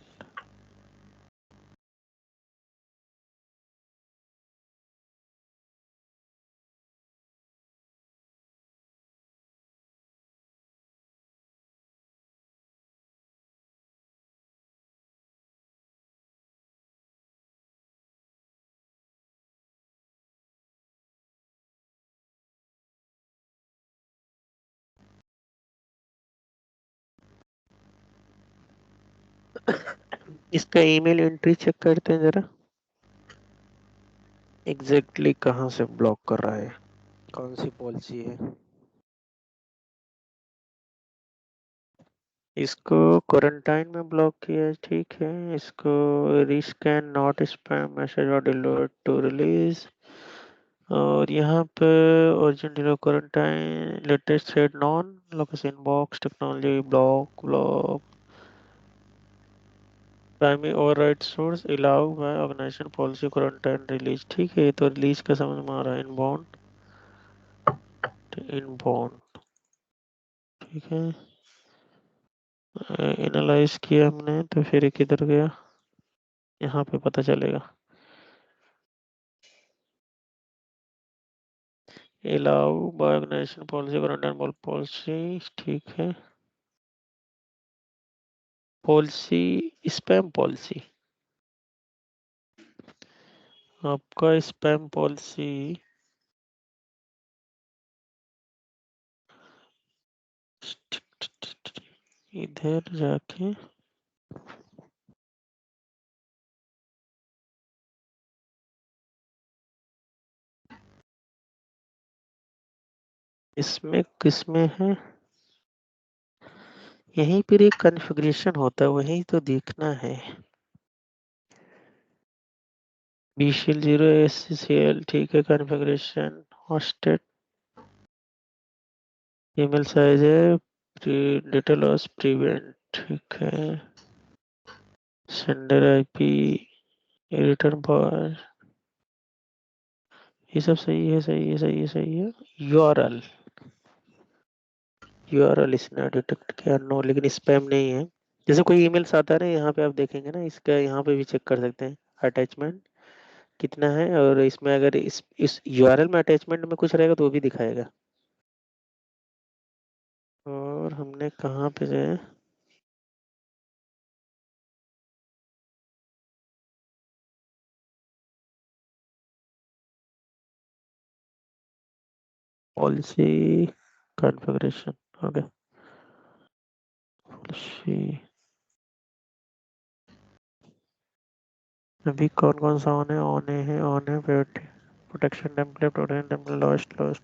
इसका ईमेल एंट्री चेक करते हैं जरा, एग्जैक्टली कहाँ से ब्लॉक कर रहा है, कौन सी पॉलिसी है। इसको क्वारंटाइन में ब्लॉक किया है, ठीक है। इसको रिस्कैन नॉट स्पैम मैसेज और डिलीट टू रिलीज, और यहाँ पे original quarantine latest thread non location box technology block block primary override source allow by organization policy quarantine release, ठीक है। ये तो रिलीज का समझ में आ रहा है, इनबाउंड इनबाउंड, ठीक है। एनालाइज किया हमने, तो फिर ये किधर गया, यहाँ पे पता चलेगा। Allow by organization policy quarantine policy, ठीक है। पॉलिसी स्पैम पॉलिसी, आपका स्पैम पॉलिसी इधर जाके इसमें किसमें है, यहीं पर एक कॉन्फ़िगरेशन होता है, वही तो देखना है। बीसीएल 0 SCCL, ठीक है। कॉन्फ़िगरेशन होस्टेड, ईमेल साइज है, डेटा लॉस प्रिवेंट, ठीक है। सेंडर आईपी, रिटर्न पर, ये सब सही है, सही है, सही है, सही है। यूआरएल, यूआरएल इसने डिटेक्ट किया, नो, लेकिन स्पैम नहीं है। जैसे कोई ईमेल्स आता है ना, यहाँ पे आप देखेंगे ना, इसका यहाँ पे भी चेक कर सकते हैं अटैचमेंट कितना है, और इसमें अगर इस यूआरएल में अटैचमेंट में कुछ रहेगा तो वो भी दिखाएगा। और हमने कहाँ पे गए, पॉलिसी कॉन्फ़िगरेशन, ओके। पॉलिसी अभी कौन कौन सा ऑन है protection template, protection template, lost lost,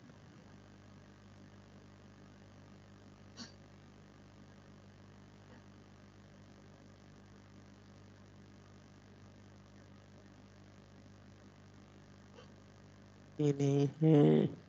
ये नहीं है।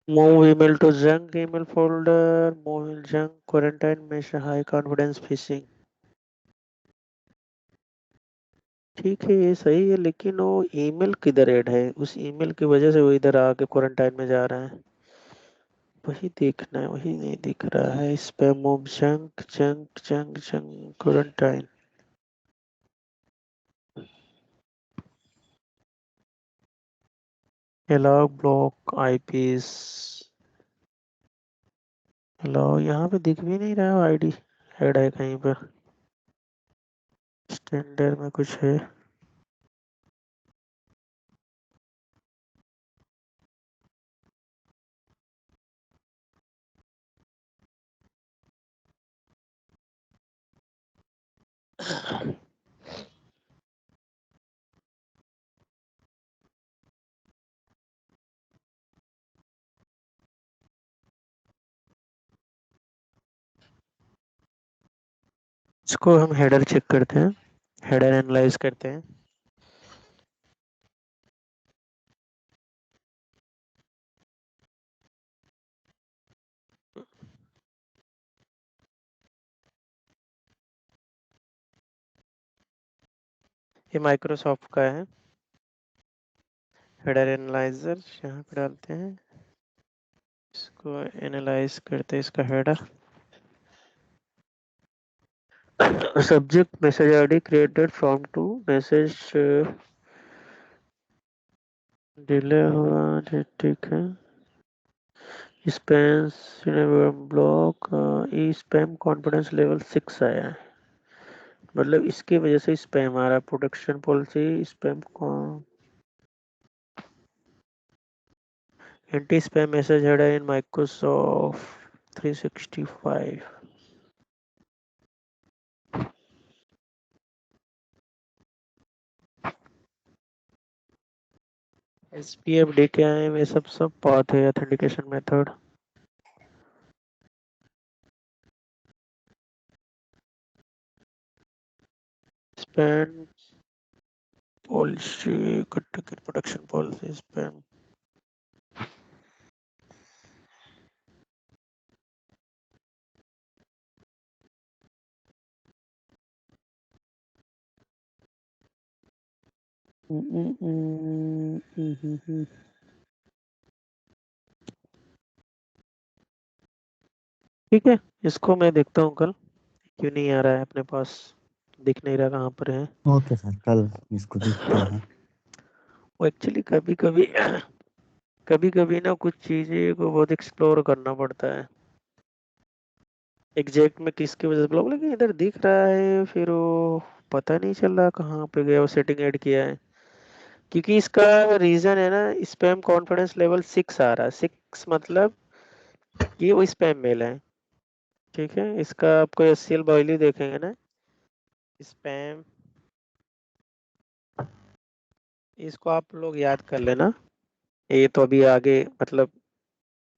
Move email to junk email folder. Move in junk quarantine mesh high confidence phishing. ठीक है ये सही है, लेकिन वो ईमेल किधर ऐड है? उस ईमेल की वजह से वो इधर आके क्वारंटाइन में जा रहा है। वही देखना है, वही नहीं दिख रहा है। Span of junk junk junk junk quarantine. Allow block eyepiece. Allow यहाँ पे दिख भी नहीं रहा है आईडी ऐड है कहीं पर। स्टैंडर्ड में कुछ है? इसको हम हेडर चेक करते हैं, हेडर एनालाइज करते हैं। ये माइक्रोसॉफ्ट का है। हेडर एनालाइजर यहाँ पे डालते हैं, इसको एनालाइज करते हैं इसका header. Subject message ID created from to message delay हुआ, ठीक है। Spam block E spam confidence level 6 आया है, मतलब इसकी वजह से स्पैम आ रहा है। Protection policy spam anti spam message header in Microsoft 365। SPFD क्या है? वे सब पाथ है authentication method. Spam policy protection policy spam. ठीक है, इसको मैं देखता हूँ कल। क्यों नहीं आ रहा है अपने पास, दिख नहीं रहा कहाँ पर है। ओके सर, कल इसको देखते हैं। वो एक्चुअली कभी कभी कभी कभी ना कुछ चीजें को बहुत एक्सप्लोर करना पड़ता है। एग्जैक्ट में किसकी वजह से ब्लॉक, लेकिन इधर दिख रहा है, फिर वो पता नहीं चल रहा कहाँ पे गया। वो सेटिंग ऐड किया है क्योंकि इसका रीजन है ना, स्पैम कॉन्फिडेंस लेवल 6 आ रहा है। 6 मतलब ये वो स्पैम मेल है। ठीक है, इसका आपको SCL वैल्यू देखेंगे ना, स्पैम, इसको आप लोग याद कर लेना। ये तो अभी आगे मतलब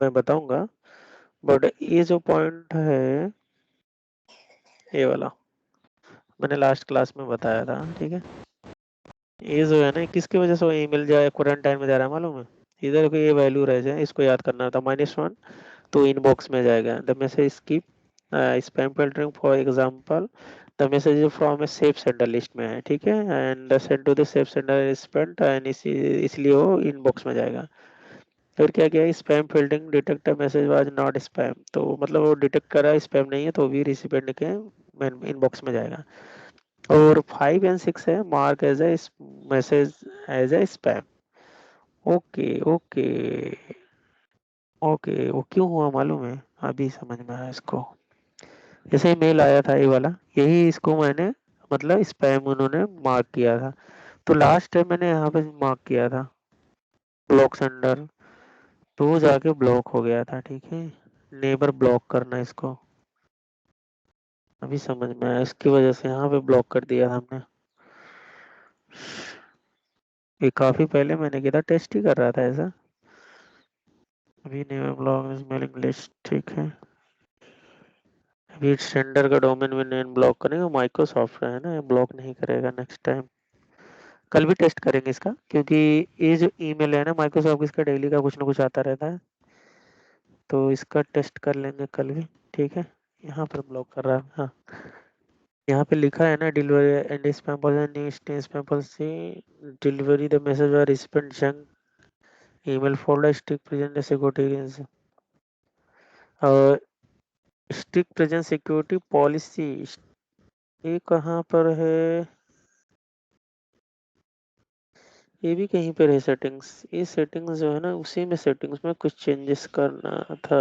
मैं बताऊंगा, बट ये जो पॉइंट है ये वाला मैंने लास्ट क्लास में बताया था। ठीक है, ये जो है ना, किसकी वजह से वो ईमेल जाए क्वारंटाइन में जा रहा है मालूम है? इधर को ये वैल्यू रह जाए, इसको याद करना था, -1 तो इनबॉक्स में जाएगा। The message skip spam filtering for example, the message from a safe sender list में है। ठीक है, and send to the safe sender spent, एंड इसलिए वो इनबॉक्स में जाएगा। फिर क्या किया, spam filtering detect message was not spam, तो मतलब वो डिटेक्ट करा स्पैम नहीं है तो भी रिसिपेंट के इनबॉक्स में जाएगा। और 5 और 6 है mark as a message as a spam. Okay okay okay, वो क्यों हुआ मालूम है? अभी समझ में आया इसको। जैसे मेल आया था ये वाला, यही इसको मैंने मतलब स्पैम उन्होंने मार्क किया था। तो लास्ट टाइम मैंने यहाँ पे मार्क किया था ब्लॉक सेंडर, तो वो जाके ब्लॉक हो गया था। ठीक है, नेबर ब्लॉक करना इसको, अभी समझ में आया। इसकी वजह से यहाँ पे ब्लॉक कर दिया था हमने। ये काफी पहले मैंने किया था, टेस्ट ही कर रहा था ऐसा। अभी neighbour block is mailing list. ठीक है, अभी सेंडर का डोमेन में नेम ब्लॉक करेंगे, माइक्रोसॉफ्ट है ना, ब्लॉक नहीं करेगा नेक्स्ट टाइम। कल भी टेस्ट करेंगे इसका, क्योंकि ये जो ईमेल है ना माइक्रोसॉफ्ट, इसका डेली का कुछ ना कुछ आता रहता है, तो इसका टेस्ट कर लेंगे कल भी। ठीक है, यहाँ पर ब्लॉक कर रहा है। हाँ, यहाँ पे लिखा है ना, delivery and spam policy, new spam policy, delivery the message और spend junk email folder, stick present security और स्टिक प्रेजेंट सिक्योरिटी पॉलिसी, ये कहाँ पर है? ये भी कहीं पर है सेटिंग्स। ये सेटिंग्स जो है ना, उसी में सेटिंग्स में कुछ चेंजेस करना था।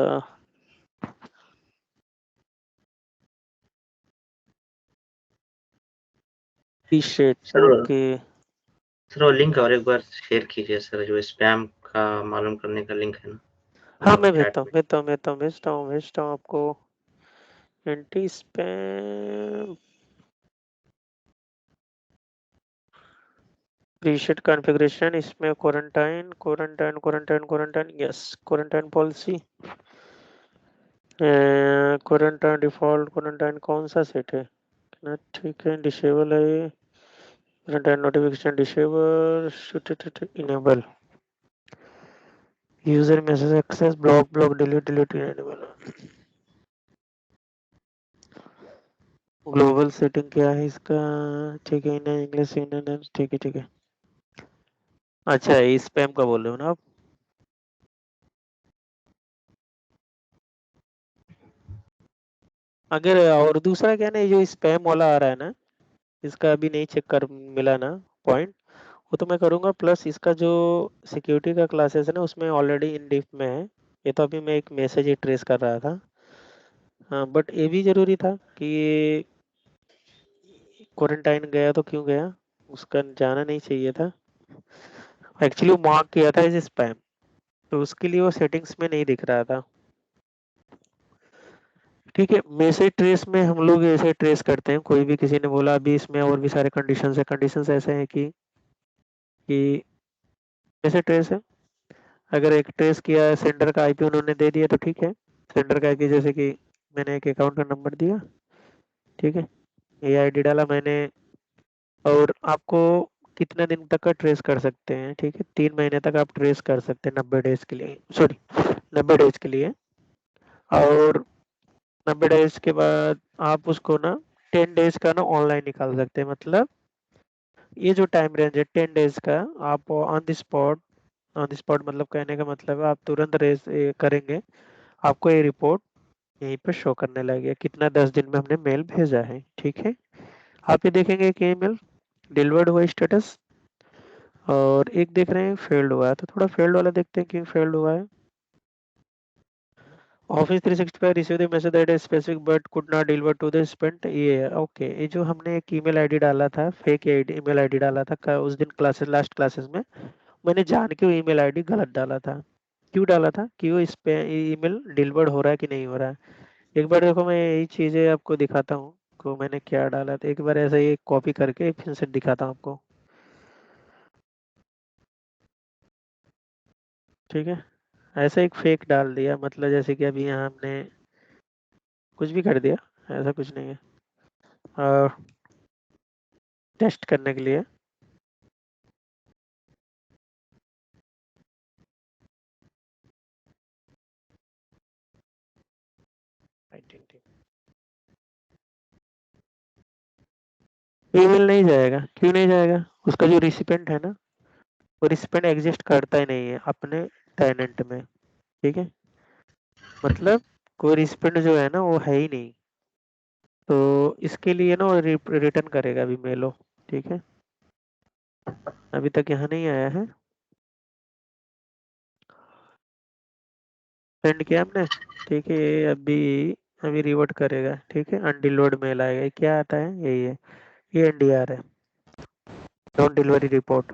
T-shirt, sir okay. सर वो लिंक और एक बार शेयर कीजिए सर, जो स्पैम का मालूम करने का लिंक है ना। हाँ, वो मैं चैट में। भेजता हूँ आपको। एंटी स्पैम प्रीसेट कॉन्फ़िगरेशन, इसमें quarantine, yes, quarantine policy, quarantine default, quarantine कौन सा सेट है ना? ठीक है, डिसेबल है ये, quarantine notification disable, enable, user message access, block delete enable. Global setting क्या है इसका? ठीक है, इंडियन इंग्लिश, इंडियन, ठीक है। अच्छा, स्पैम का बोल रहे हो ना आप? अगर और दूसरा क्या ना, ये जो स्पैम वाला आ रहा है ना, इसका अभी नहीं चेक कर मिला ना पॉइंट, वो तो मैं करूँगा। प्लस इसका जो सिक्योरिटी का क्लासेस है ना, उसमें ऑलरेडी इन डिप में है। ये तो अभी मैं एक मैसेज ही ट्रेस कर रहा था। हाँ, बट ये भी जरूरी था कि ये क्वारंटाइन गया तो क्यों गया, उसका जाना नहीं चाहिए था। एक्चुअली वो मार्क किया था एज स्पैम, तो उसके लिए वो सेटिंग्स में नहीं दिख रहा था। ठीक है, मैसेज ट्रेस में हम लोग ऐसे ट्रेस करते हैं, कोई भी किसी ने बोला, अभी इसमें और भी सारे कंडीशंस है। कंडीशंस ऐसे हैं कि ऐसे ट्रेस है, अगर एक ट्रेस किया है, सेंडर का आईपी उन्होंने दे दिया तो ठीक है। सेंडर का आईपी, जैसे कि मैंने एक अकाउंट का नंबर दिया, ठीक है, ये आईडी डाला मैंने, और आपको कितने दिन तक का ट्रेस कर सकते हैं? ठीक है, 3 महीने तक आप ट्रेस कर सकते हैं, 90 डेज के लिए, सॉरी 90 डेज के लिए। और 90 डेज के बाद आप उसको ना 10 डेज का ना ऑनलाइन निकाल सकते हैं। मतलब ये जो टाइम रेंज है 10 डेज का, आप ऑन द स्पॉट मतलब कहने का मतलब है आप तुरंत रेस करेंगे, आपको ये रिपोर्ट यहीं पे शो करने लगेगा कितना 10 दिन में हमने मेल भेजा है। ठीक है, आप ये देखेंगे कि ईमेल डिलीवर्ड हुआ स्टेटस, और एक देख रहे हैं फेल्ड हुआ है, तो थोड़ा फेल्ड वाला देखते हैं क्यों फेल्ड हुआ है। Office 365 receive the message that is specific but could not deliver to the spent, ये है ओके। ये जो हमने एक ईमेल आईडी डाला था, फेक ईमेल आईडी डाला था उस दिन क्लासेस, लास्ट क्लासेस में, मैंने जान के वो ईमेल आईडी गलत डाला था। क्यों डाला था कि वो इस पे ईमेल डिलीवर्ड हो रहा है कि नहीं हो रहा है। एक बार देखो, मैं यही चीजें आपको दिखाता हूँ को मैंने क्या डाला था। एक बार ऐसा ही कॉपी करके फिर से दिखाता हूँ आपको। ठीक है, ऐसा एक फेक डाल दिया, मतलब जैसे कि अभी यहाँ हमने कुछ भी कर दिया, ऐसा कुछ नहीं है। और टेस्ट करने के लिए ईमेल नहीं जाएगा। क्यों नहीं जाएगा? उसका जो रिसिपेंट है ना, वो रिसिपेंट एग्जिस्ट करता ही नहीं है अपने टेनेंट में। ठीक है, मतलब कोई रिसिपेंट जो है ना वो है ही नहीं, तो इसके लिए ना वो रिटर्न करेगा अभी मेलो। ठीक है, अभी तक यहाँ नहीं आया है, सेंड किया हमने। ठीक है, ये अभी अभी रिवर्ट करेगा। ठीक है, अनडिलीवर्ड मेल आएगा। ये क्या आता है? यही है, ये एनडीआर है, नॉन डिलीवरी रिपोर्ट।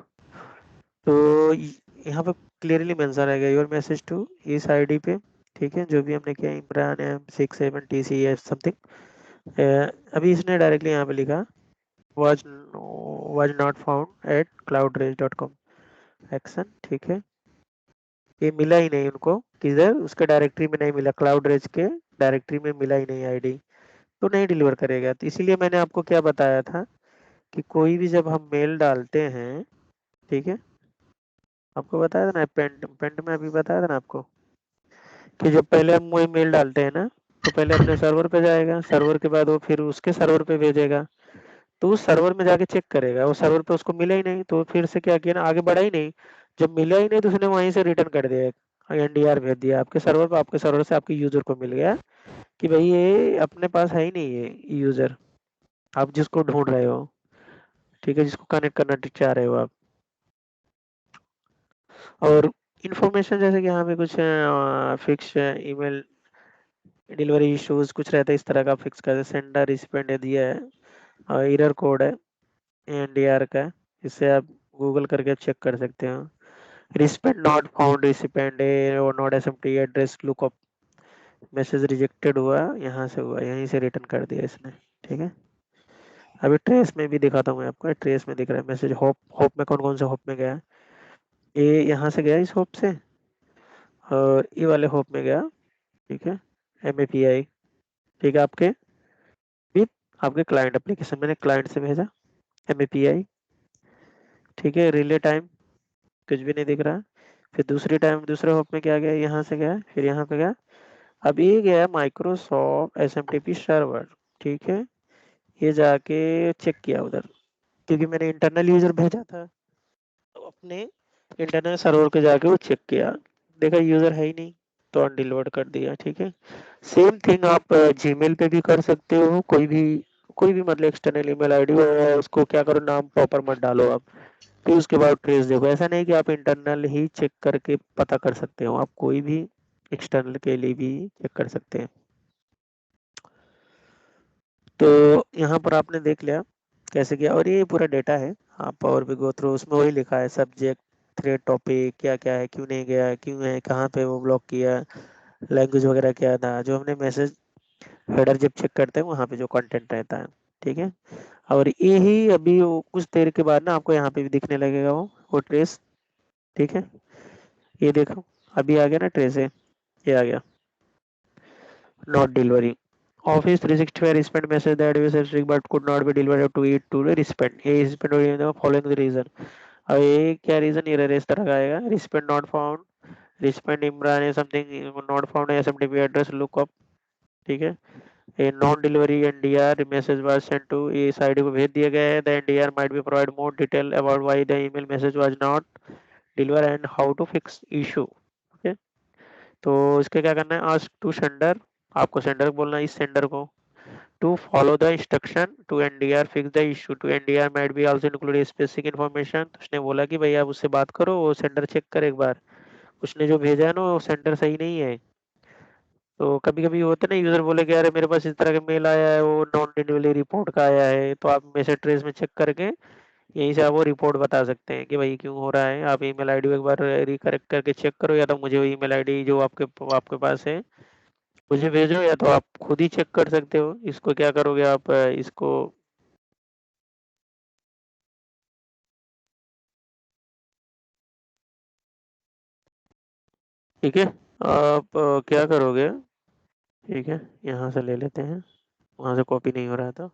तो यहाँ पे क्लियरली मेंशन रहेगा योर मैसेज टू इस आईडी पे। ठीक है, जो भी हमने किया, इमरान M67TC या समथिंग। अभी इसने डायरेक्टली यहाँ पे लिखा was was not found at cloudreach.com action. ठीक है, ये मिला ही नहीं उनको, किधर उसके डायरेक्टरी में नहीं मिला, क्लाउड रेज के डायरेक्टरी में मिला ही नहीं आईडी, तो नहीं डिलीवर करेगा। तो इसीलिए मैंने आपको क्या बताया था कि कोई भी जब हम मेल डालते हैं, ठीक है, आपको बताया था ना, पेंट में अभी बताया था ना आपको कि जब पहले हम वही मेल डालते हैं ना, तो पहले अपने सर्वर पे जाएगा, सर्वर के बाद वो फिर उसके सर्वर पे भेजेगा, तो उस सर्वर में जाके चेक करेगा, वो सर्वर पे उसको मिला ही नहीं, तो फिर से क्या किया ना, आगे बढ़ा ही नहीं, जब मिला ही नहीं तो उसने वहीं से रिटर्न कर दिया, एनडीआर भेज दिया आपके सर्वर पे, आपके सर्वर से आपके यूजर को मिल गया कि भाई ये अपने पास है ही नहीं ये यूजर, आप जिसको ढूंढ रहे हो, ठीक है, जिसको कनेक्ट करना चाह रहे हो आप। और इन्फॉर्मेशन जैसे कि यहाँ पे कुछ फिक्स ईमेल डिलीवरी इश्यूज कुछ रहता है इस तरह का, फिक्स कर सेंडर रिसिपेंट दिया है, और एरर कोड है एनडीआर का, इससे आप गूगल करके चेक कर सकते हो। रिसिपेंट नॉट फाउंड, रिसिपेंट और not SMT address lookup, message rejected हुआ, यहाँ से हुआ, यहीं से रिटर्न कर दिया इसने, ठीक है। अभी ट्रेस में भी दिखाता हूँ मैं आपको, ट्रेस में दिख रहा है मैसेज, होप, होप में कौन कौन सा होप में गया, ये यहाँ से गया इस होप से, और ये वाले होप में गया, ठीक है, MAPI, ठीक है, आपके विथ आपके क्लाइंट एप्लीकेशन, मैंने क्लाइंट से भेजा MAPI, ठीक है, रिले टाइम कुछ भी नहीं दिख रहा। फिर दूसरी टाइम दूसरे होप में क्या गया, यहाँ से गया, फिर यहाँ पे गया, अब ये गया माइक्रोसॉफ्ट SMTP सर्वर, ठीक है, ये जाके चेक किया उधर, क्योंकि मैंने इंटरनल यूजर भेजा था, तो अपने इंटरनल सर्वर के जाके वो चेक किया, देखा यूजर है ही नहीं, तो अनडिलीवर्ड कर दिया, ठीक है। सेम थिंग आप जीमेल पे भी कर सकते हो, कोई भी मतलब एक्सटर्नल ईमेल आईडी हो, उसको क्या करो, नाम प्रॉपर मत डालो आप, फिर उसके बाद ट्रेस देखो, ऐसा नहीं कि आप इंटरनल ही चेक करके पता कर सकते हो, आप कोई भी एक्सटर्नल के लिए भी चेक कर सकते हैं। तो यहाँ पर आपने देख लिया कैसे किया, और ये पूरा डेटा है, आप और भी गो थ्रू, उसमें वही लिखा है, सब्जेक्ट, थ्रेड, टॉपिक क्या क्या है, क्यों नहीं गया, क्यों है, कहाँ पे वो ब्लॉक किया, लैंग्वेज वगैरह क्या था, जो हमने मैसेज हेडर जब चेक करते हैं वहाँ पे जो कंटेंट रहता है, ठीक है। और यही अभी कुछ देर के बाद ना आपको यहाँ पे भी दिखने लगेगा वो ट्रेस, ठीक है, ये देखो अभी आ गया ना ट्रेस है, ये आ गया, not delivery, Office 365 respond message that was received but could not be delivered to it to respond, ये respond following the reason, अब ये क्या रीजन, एरर इस तरह का आएगा, respond not found, respond Imran है something not found, SMTP address lookup, ठीक है, a non delivery NDR message was sent to इस आईडी को भेज दिया गया है, the NDR might be provide more detail about why the email message was not delivered and how to fix issue, okay? तो इसके क्या करना है, ask to sender, आपको सेंडर को बोलना है, इस सेंडर को to follow the instruction to NDR fix the issue, to NDR might be also include specific information, तो उसने बोला कि भाई आप उससे बात करो, वो सेंडर चेक कर एक बार, उसने जो भेजा है ना वो सेंडर सही नहीं है। तो कभी कभी होता है ना, यूजर बोले कि अरे मेरे पास इस तरह का मेल आया है, वो नॉन डिलीवरी रिपोर्ट का आया है, तो आप मैसेज ट्रेस में चेक करके यहीं से आप वो रिपोर्ट बता सकते हैं कि भाई क्यों हो रहा है, आप ईमेल आईडी एक बार रिकरेक्ट करके चेक करो, या तो मुझे वो ईमेल आईडी जो आपके आपके पास है मुझे भेजो, या तो आप खुद ही चेक कर सकते हो, इसको क्या करोगे आप, इसको ठीक है, आप क्या करोगे, ठीक है, यहाँ से ले लेते हैं, वहां से कॉपी नहीं हो रहा था,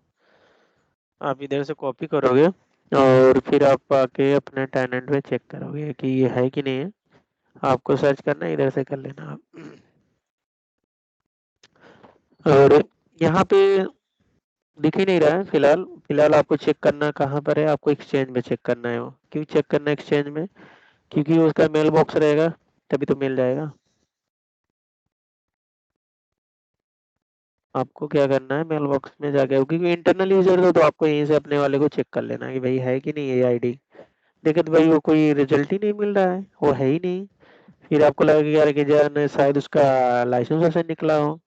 आप इधर से कॉपी करोगे, और फिर आप आके अपने टेनेंट में चेक करोगे कि ये है कि नहीं है, आपको सर्च करना है, इधर से कर लेना आप, और यहाँ पे दिख ही नहीं रहा है फिलहाल, फिलहाल आपको चेक करना कहाँ पर है, आपको एक्सचेंज में चेक करना है, वो क्यों चेक करना है एक्सचेंज में, क्योंकि उसका मेल बॉक्स रहेगा, तभी तो मिल जाएगा। आपको क्या करना है, मेल बॉक्स में जाके, क्योंकि इंटरनल यूजर तो आपको यहीं से अपने वाले को चेक कर लेना है कि भाई है कि नहीं ये आईडी, देखे तो भाई वो कोई रिजल्ट ही नहीं मिल रहा है, वो है ही नहीं, फिर आपको लगेगा कि यार कि जान शायद उसका लाइसेंस ऐसे निकला हो,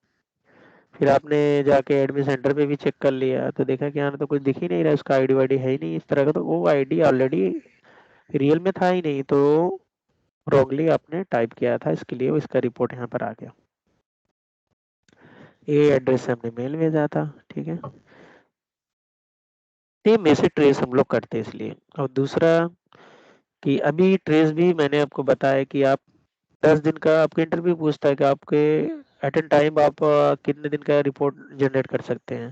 फिर आपने जाके एडमिन सेंटर पे भी चेक कर लिया, तो देखा कि यहाँ तो कुछ दिख ही नहीं रहा, उसका आईडी वाईडी है ही नहीं इस तरह का, तो वो आईडी ऑलरेडी रियल में था ही नहीं, तो रॉन्गली आपने टाइप किया था, इसके लिए इसका रिपोर्ट यहाँ पर आ गया, ये एड्रेस से हमने मेल भेजा था, ठीक है, ये में से ट्रेस हम लोग करते हैं इसलिए। और दूसरा कि अभी ट्रेस भी मैंने आपको बताया कि आप 10 दिन का आपके इंटरव्यू पूछता है कि आपके एट एन टाइम आप कितने दिन का रिपोर्ट जनरेट कर सकते हैं,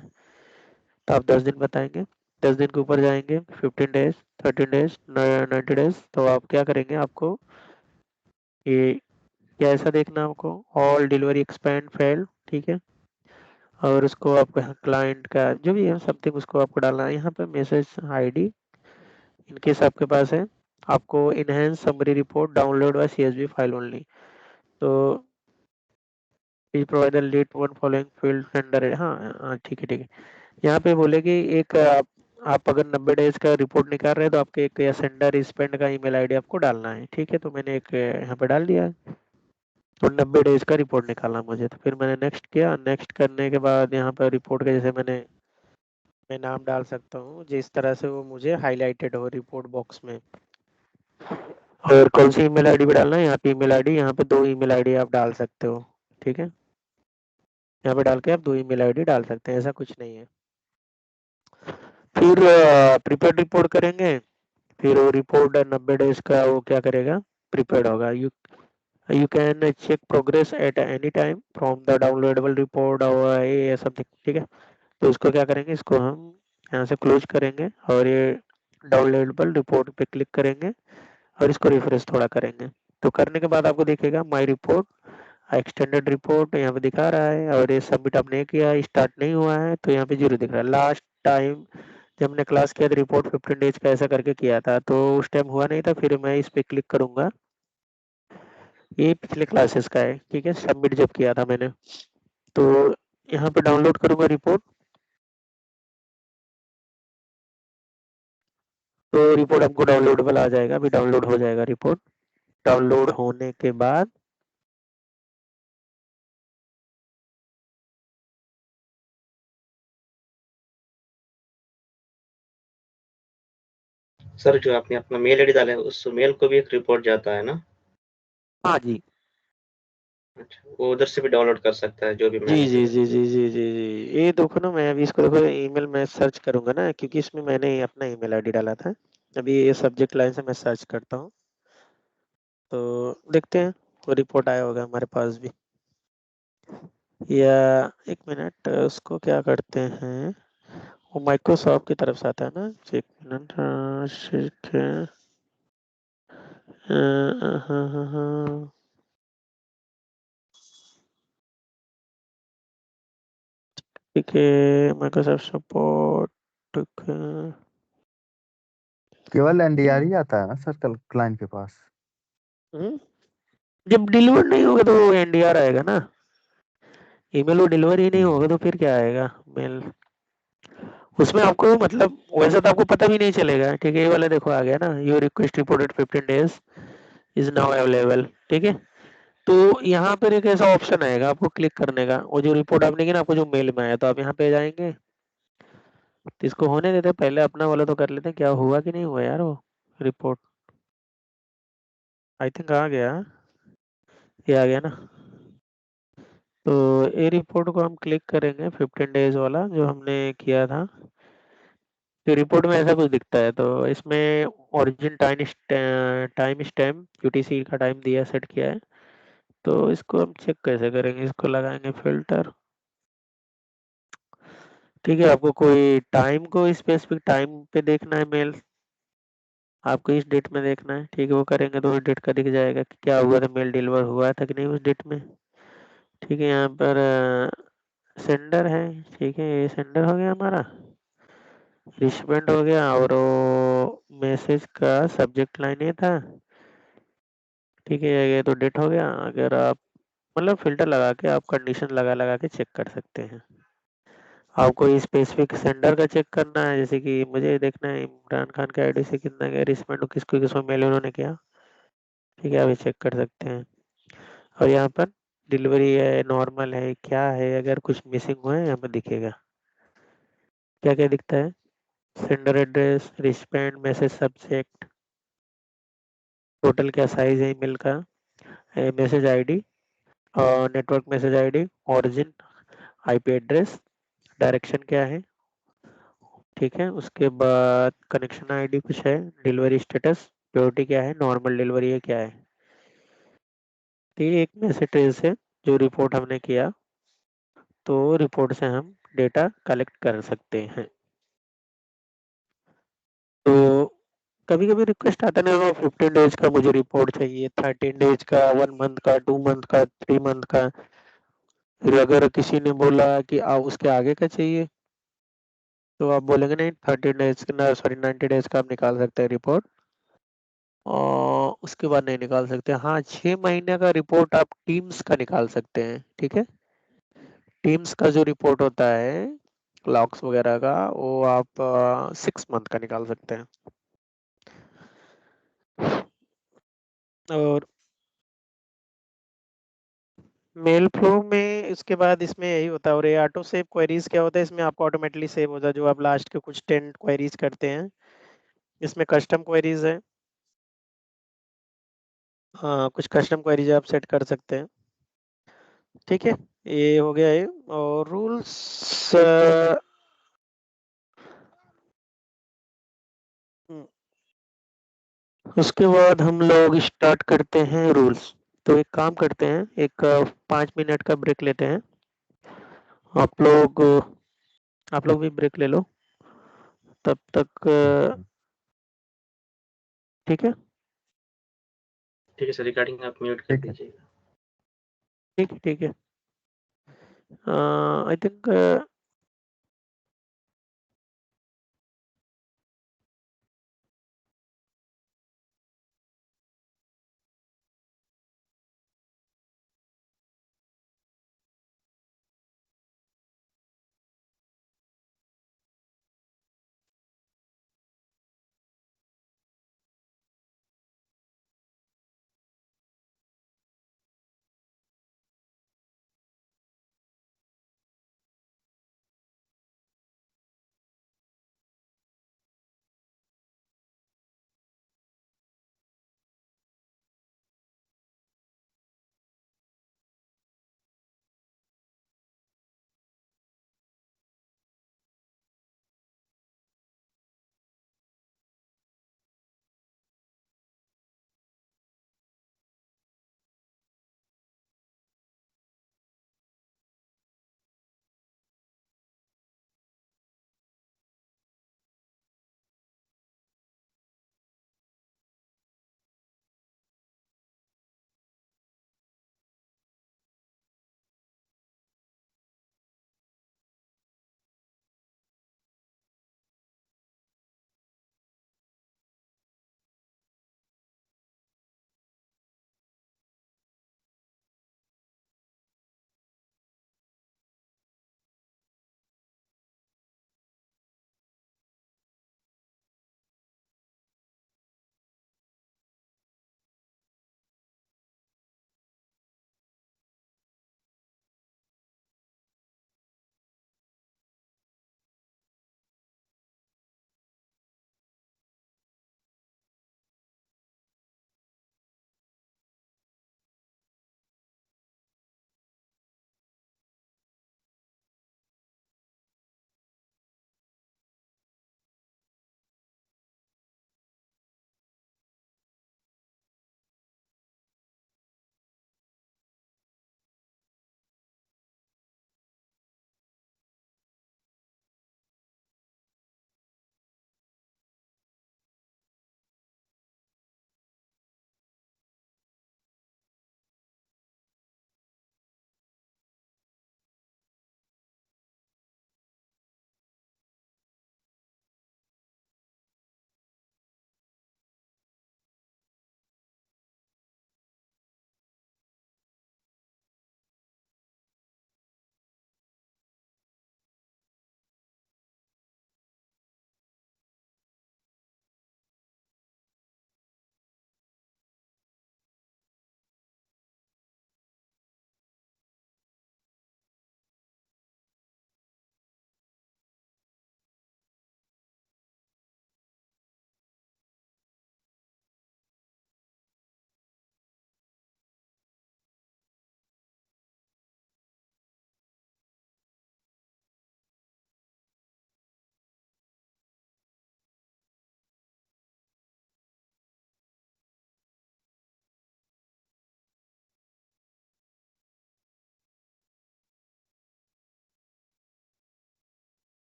तो आप 10 दिन बताएंगे, 10 दिन के ऊपर जाएंगे, 15 डेज, 13 डेज, 90 डेज, तो आप क्या करेंगे, आपको ये क्या ऐसा देखना है आपको, ऑल डिलीवरी एक्सपेंड फेल्ड, ठीक है। और उसको आप क्लाइंट का जो भी है समथिंग उसको आपको डालना है यहाँ पे, मैसेज आईडी इनकेस आपके पास है, आपको enhance summary report download by CSV file only, तो please provide the lead one following field under, हाँ ठीक है ठीक है। यहाँ पे बोले कि एक आप अगर 90 डेज का रिपोर्ट निकाल रहे हैं तो आपके एक या सेंडर स्पेंड का ईमेल आईडी आपको डालना है, ठीक है। तो मैंने एक यहाँ पे डाल दिया है, तो 90 डेज का रिपोर्ट निकालना मुझे, तो फिर मैंने नेक्स्ट किया। नेक्स्ट करने के बाद यहाँ पर रिपोर्ट के जैसे मैं नाम डाल सकता हूँ जिस तरह से वो मुझे हाईलाइटेड हो रिपोर्ट बॉक्स में। और कौन सी ईमेल आईडी भी डालना है, यहाँ पे ईमेल आईडी, यहाँ पे 2 ईमेल आईडी आप डाल सकते हो, ठीक है। यहाँ पे डाल के आप 2 ईमेल आईडी डाल सकते हैं, ऐसा कुछ नहीं है। फिर प्रीपेड रिपोर्ट करेंगे, फिर वो रिपोर्ट 90 डेज का वो क्या करेगा, प्रीपेड होगा। You can check progress at any time from the downloadable report और ये समथिंग, ठीक है। तो इसको क्या करेंगे, इसको हम यहाँ से क्लोज करेंगे और ये डाउनलोडेबल रिपोर्ट पे क्लिक करेंगे और इसको रिफ्रेश थोड़ा करेंगे। तो करने के बाद आपको दिखेगा माई रिपोर्ट एक्सटेंडेड रिपोर्ट यहाँ पे दिखा रहा है, और ये सबमिट आपने किया, स्टार्ट नहीं हुआ है तो यहाँ पे 0 दिख रहा है। लास्ट टाइम जब हमने क्लास किया था रिपोर्ट 15 डेज का ऐसा करके किया था, तो उस टाइम हुआ नहीं था। फिर मैं इस पे क्लिक करूंगा, ये पिछले क्लासेस का है, ठीक है, सबमिट जब किया था मैंने। तो यहाँ पे डाउनलोड करूंगा रिपोर्ट, तो रिपोर्ट हमको डाउनलोडेबल आ जाएगा, अभी डाउनलोड हो जाएगा रिपोर्ट। डाउनलोड होने के बाद सर जो आपने अपना मेल आईडी डाला है उस मेल को भी एक रिपोर्ट जाता है ना? हाँ जी अच्छा, वो उधर से भी डाउनलोड कर सकता है जो भी जी मैंने जी दिया। जी जी जी जी जी, ये देखो ना, मैं अभी इसको देखो ईमेल में सर्च करूंगा ना, क्योंकि इसमें मैंने अपना ईमेल आईडी डाला था। अभी ये सब्जेक्ट लाइन से मैं सर्च करता हूँ, तो देखते हैं वो रिपोर्ट आया होगा हमारे पास भी। या एक मिनट, उसको क्या करते हैं, वो माइक्रोसॉफ्ट की तरफ से आता है ना, एक मिनट, ठीक है, हाँ हाँ हाँ, ठीक है, माइक्रोसॉफ्ट सपोर्ट, ठीक है। केवल एनडीआर ही आता है ना सर कल क्लाइंट के पास? जब डिलीवर नहीं होगा तो एनडीआर आएगा ना, ईमेल वो डिलीवर ही नहीं होगा तो फिर क्या आएगा मेल, उसमें आपको मतलब वैसे तो आपको पता भी नहीं चलेगा, ठीक है। ये वाला देखो आ गया ना, your request reported 15 days is now available, ठीक है। तो यहाँ पर एक ऐसा ऑप्शन आएगा आपको क्लिक करने का, वो जो रिपोर्ट आपने की ना, आपको जो मेल में आया, तो आप यहाँ पे जाएंगे। तो इसको होने देते हैं, पहले अपना वाला तो कर लेते हैं, क्या हुआ कि नहीं हुआ यार वो रिपोर्ट। आई थिंक आ गया, ये आ गया ना। तो ये रिपोर्ट को हम क्लिक करेंगे, 15 डेज वाला जो हमने किया था। तो रिपोर्ट में ऐसा कुछ दिखता है, तो इसमें ओरिजिन टाइम स्टैम्प यूटीसी का टाइम दिया, सेट किया है। तो इसको हम चेक कैसे करेंगे, इसको लगाएंगे फिल्टर, ठीक है। आपको कोई टाइम को स्पेसिफिक टाइम पे देखना है मेल, आपको इस डेट में देखना है, ठीक है। वो करेंगे तो उस डेट का दिख जाएगा कि क्या हुआ था, मेल डिलीवर हुआ था कि नहीं उस डेट में, ठीक है। यहाँ पर सेंडर है, ठीक है, ये सेंडर हो गया हमारा, रिस्पेंड हो गया, और मैसेज का सब्जेक्ट लाइन ये था, ठीक है। ये तो डेट हो गया। अगर आप मतलब फिल्टर लगा के आप कंडीशन लगा लगा के चेक कर सकते हैं। आपको स्पेसिफिक सेंडर का चेक करना है, जैसे कि मुझे देखना है इमरान खान के आईडी से कितना गया रिस्पेंड, किसको किसको मेल उन्होंने किया, ठीक है, आप ये चेक कर सकते हैं। और यहाँ पर डिलीवरी है, नॉर्मल है, क्या है, अगर कुछ मिसिंग हुआ है यहाँ पर दिखेगा, क्या क्या दिखता है, sender address, respond, message subject, total क्या साइज है ईमेल का, मैसेज आईडी और network message ID, origin, IP address, direction क्या है, ठीक है। उसके बाद कनेक्शन आईडी कुछ है, डिलीवरी स्टेटस, प्योरिटी क्या है, नॉर्मल डिलीवरी है क्या है। तो ये एक मैसेज है जो रिपोर्ट हमने किया, तो रिपोर्ट से हम डेटा कलेक्ट कर सकते हैं। तो कभी-कभी रिक्वेस्ट आता है ना 15 डेज का मुझे रिपोर्ट चाहिए, 13 डेज का, 1 मंथ का, 2 मंथ का, 3 मंथ का। फिर अगर किसी ने बोला कि उसके आगे का चाहिए, तो आप बोलेंगे नहीं 13 डेज ना सॉरी 90 डेज का आप निकाल सकते हैं रिपोर्ट और उसके बाद नहीं निकाल सकते। हाँ, 6 महीने का रिपोर्ट आप टीम्स का निकाल सकते हैं, ठीक है? टीम्स का जो रिपोर्ट होता है लॉग्स वगैरह का वो आप 6 मंथ का निकाल सकते हैं। और मेल फ्लो में इसके बाद इसमें यही होता है। और ये ऑटो सेव क्वेरीज क्या होता है, इसमें आपको ऑटोमेटिकली सेव होता है जो आप लास्ट के कुछ 10 क्वेरीज करते हैं। इसमें कस्टम क्वेरीज है, हाँ कुछ कस्टम क्वेरीज आप सेट कर सकते हैं, ठीक है? ये हो गया है। और रूल्स उसके बाद हम लोग स्टार्ट करते हैं रूल्स। तो एक काम करते हैं, एक 5 मिनट का ब्रेक लेते हैं। आप लोग आप लोग भी ब्रेक ले लो तब तक, ठीक है? ठीक है सर, रिकॉर्डिंग आप म्यूट कर ठीक है। दीजिएगा। ठीक है, ठीक है। I think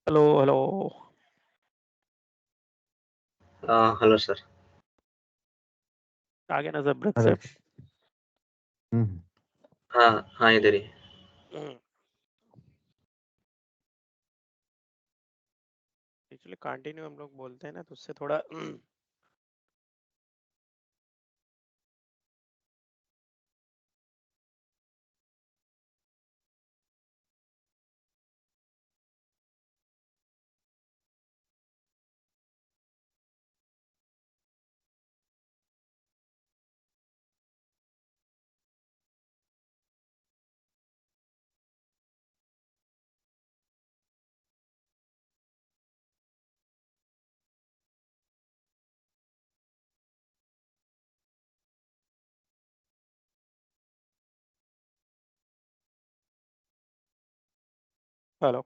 hello hello. Hello sir. आगे ना सब ब्रेक अरे से। हाँ हाँ, इधर ही। एक्चुअली कंटिन्यू हम लोग बोलते हैं ना, तो उससे थोड़ा हेलो,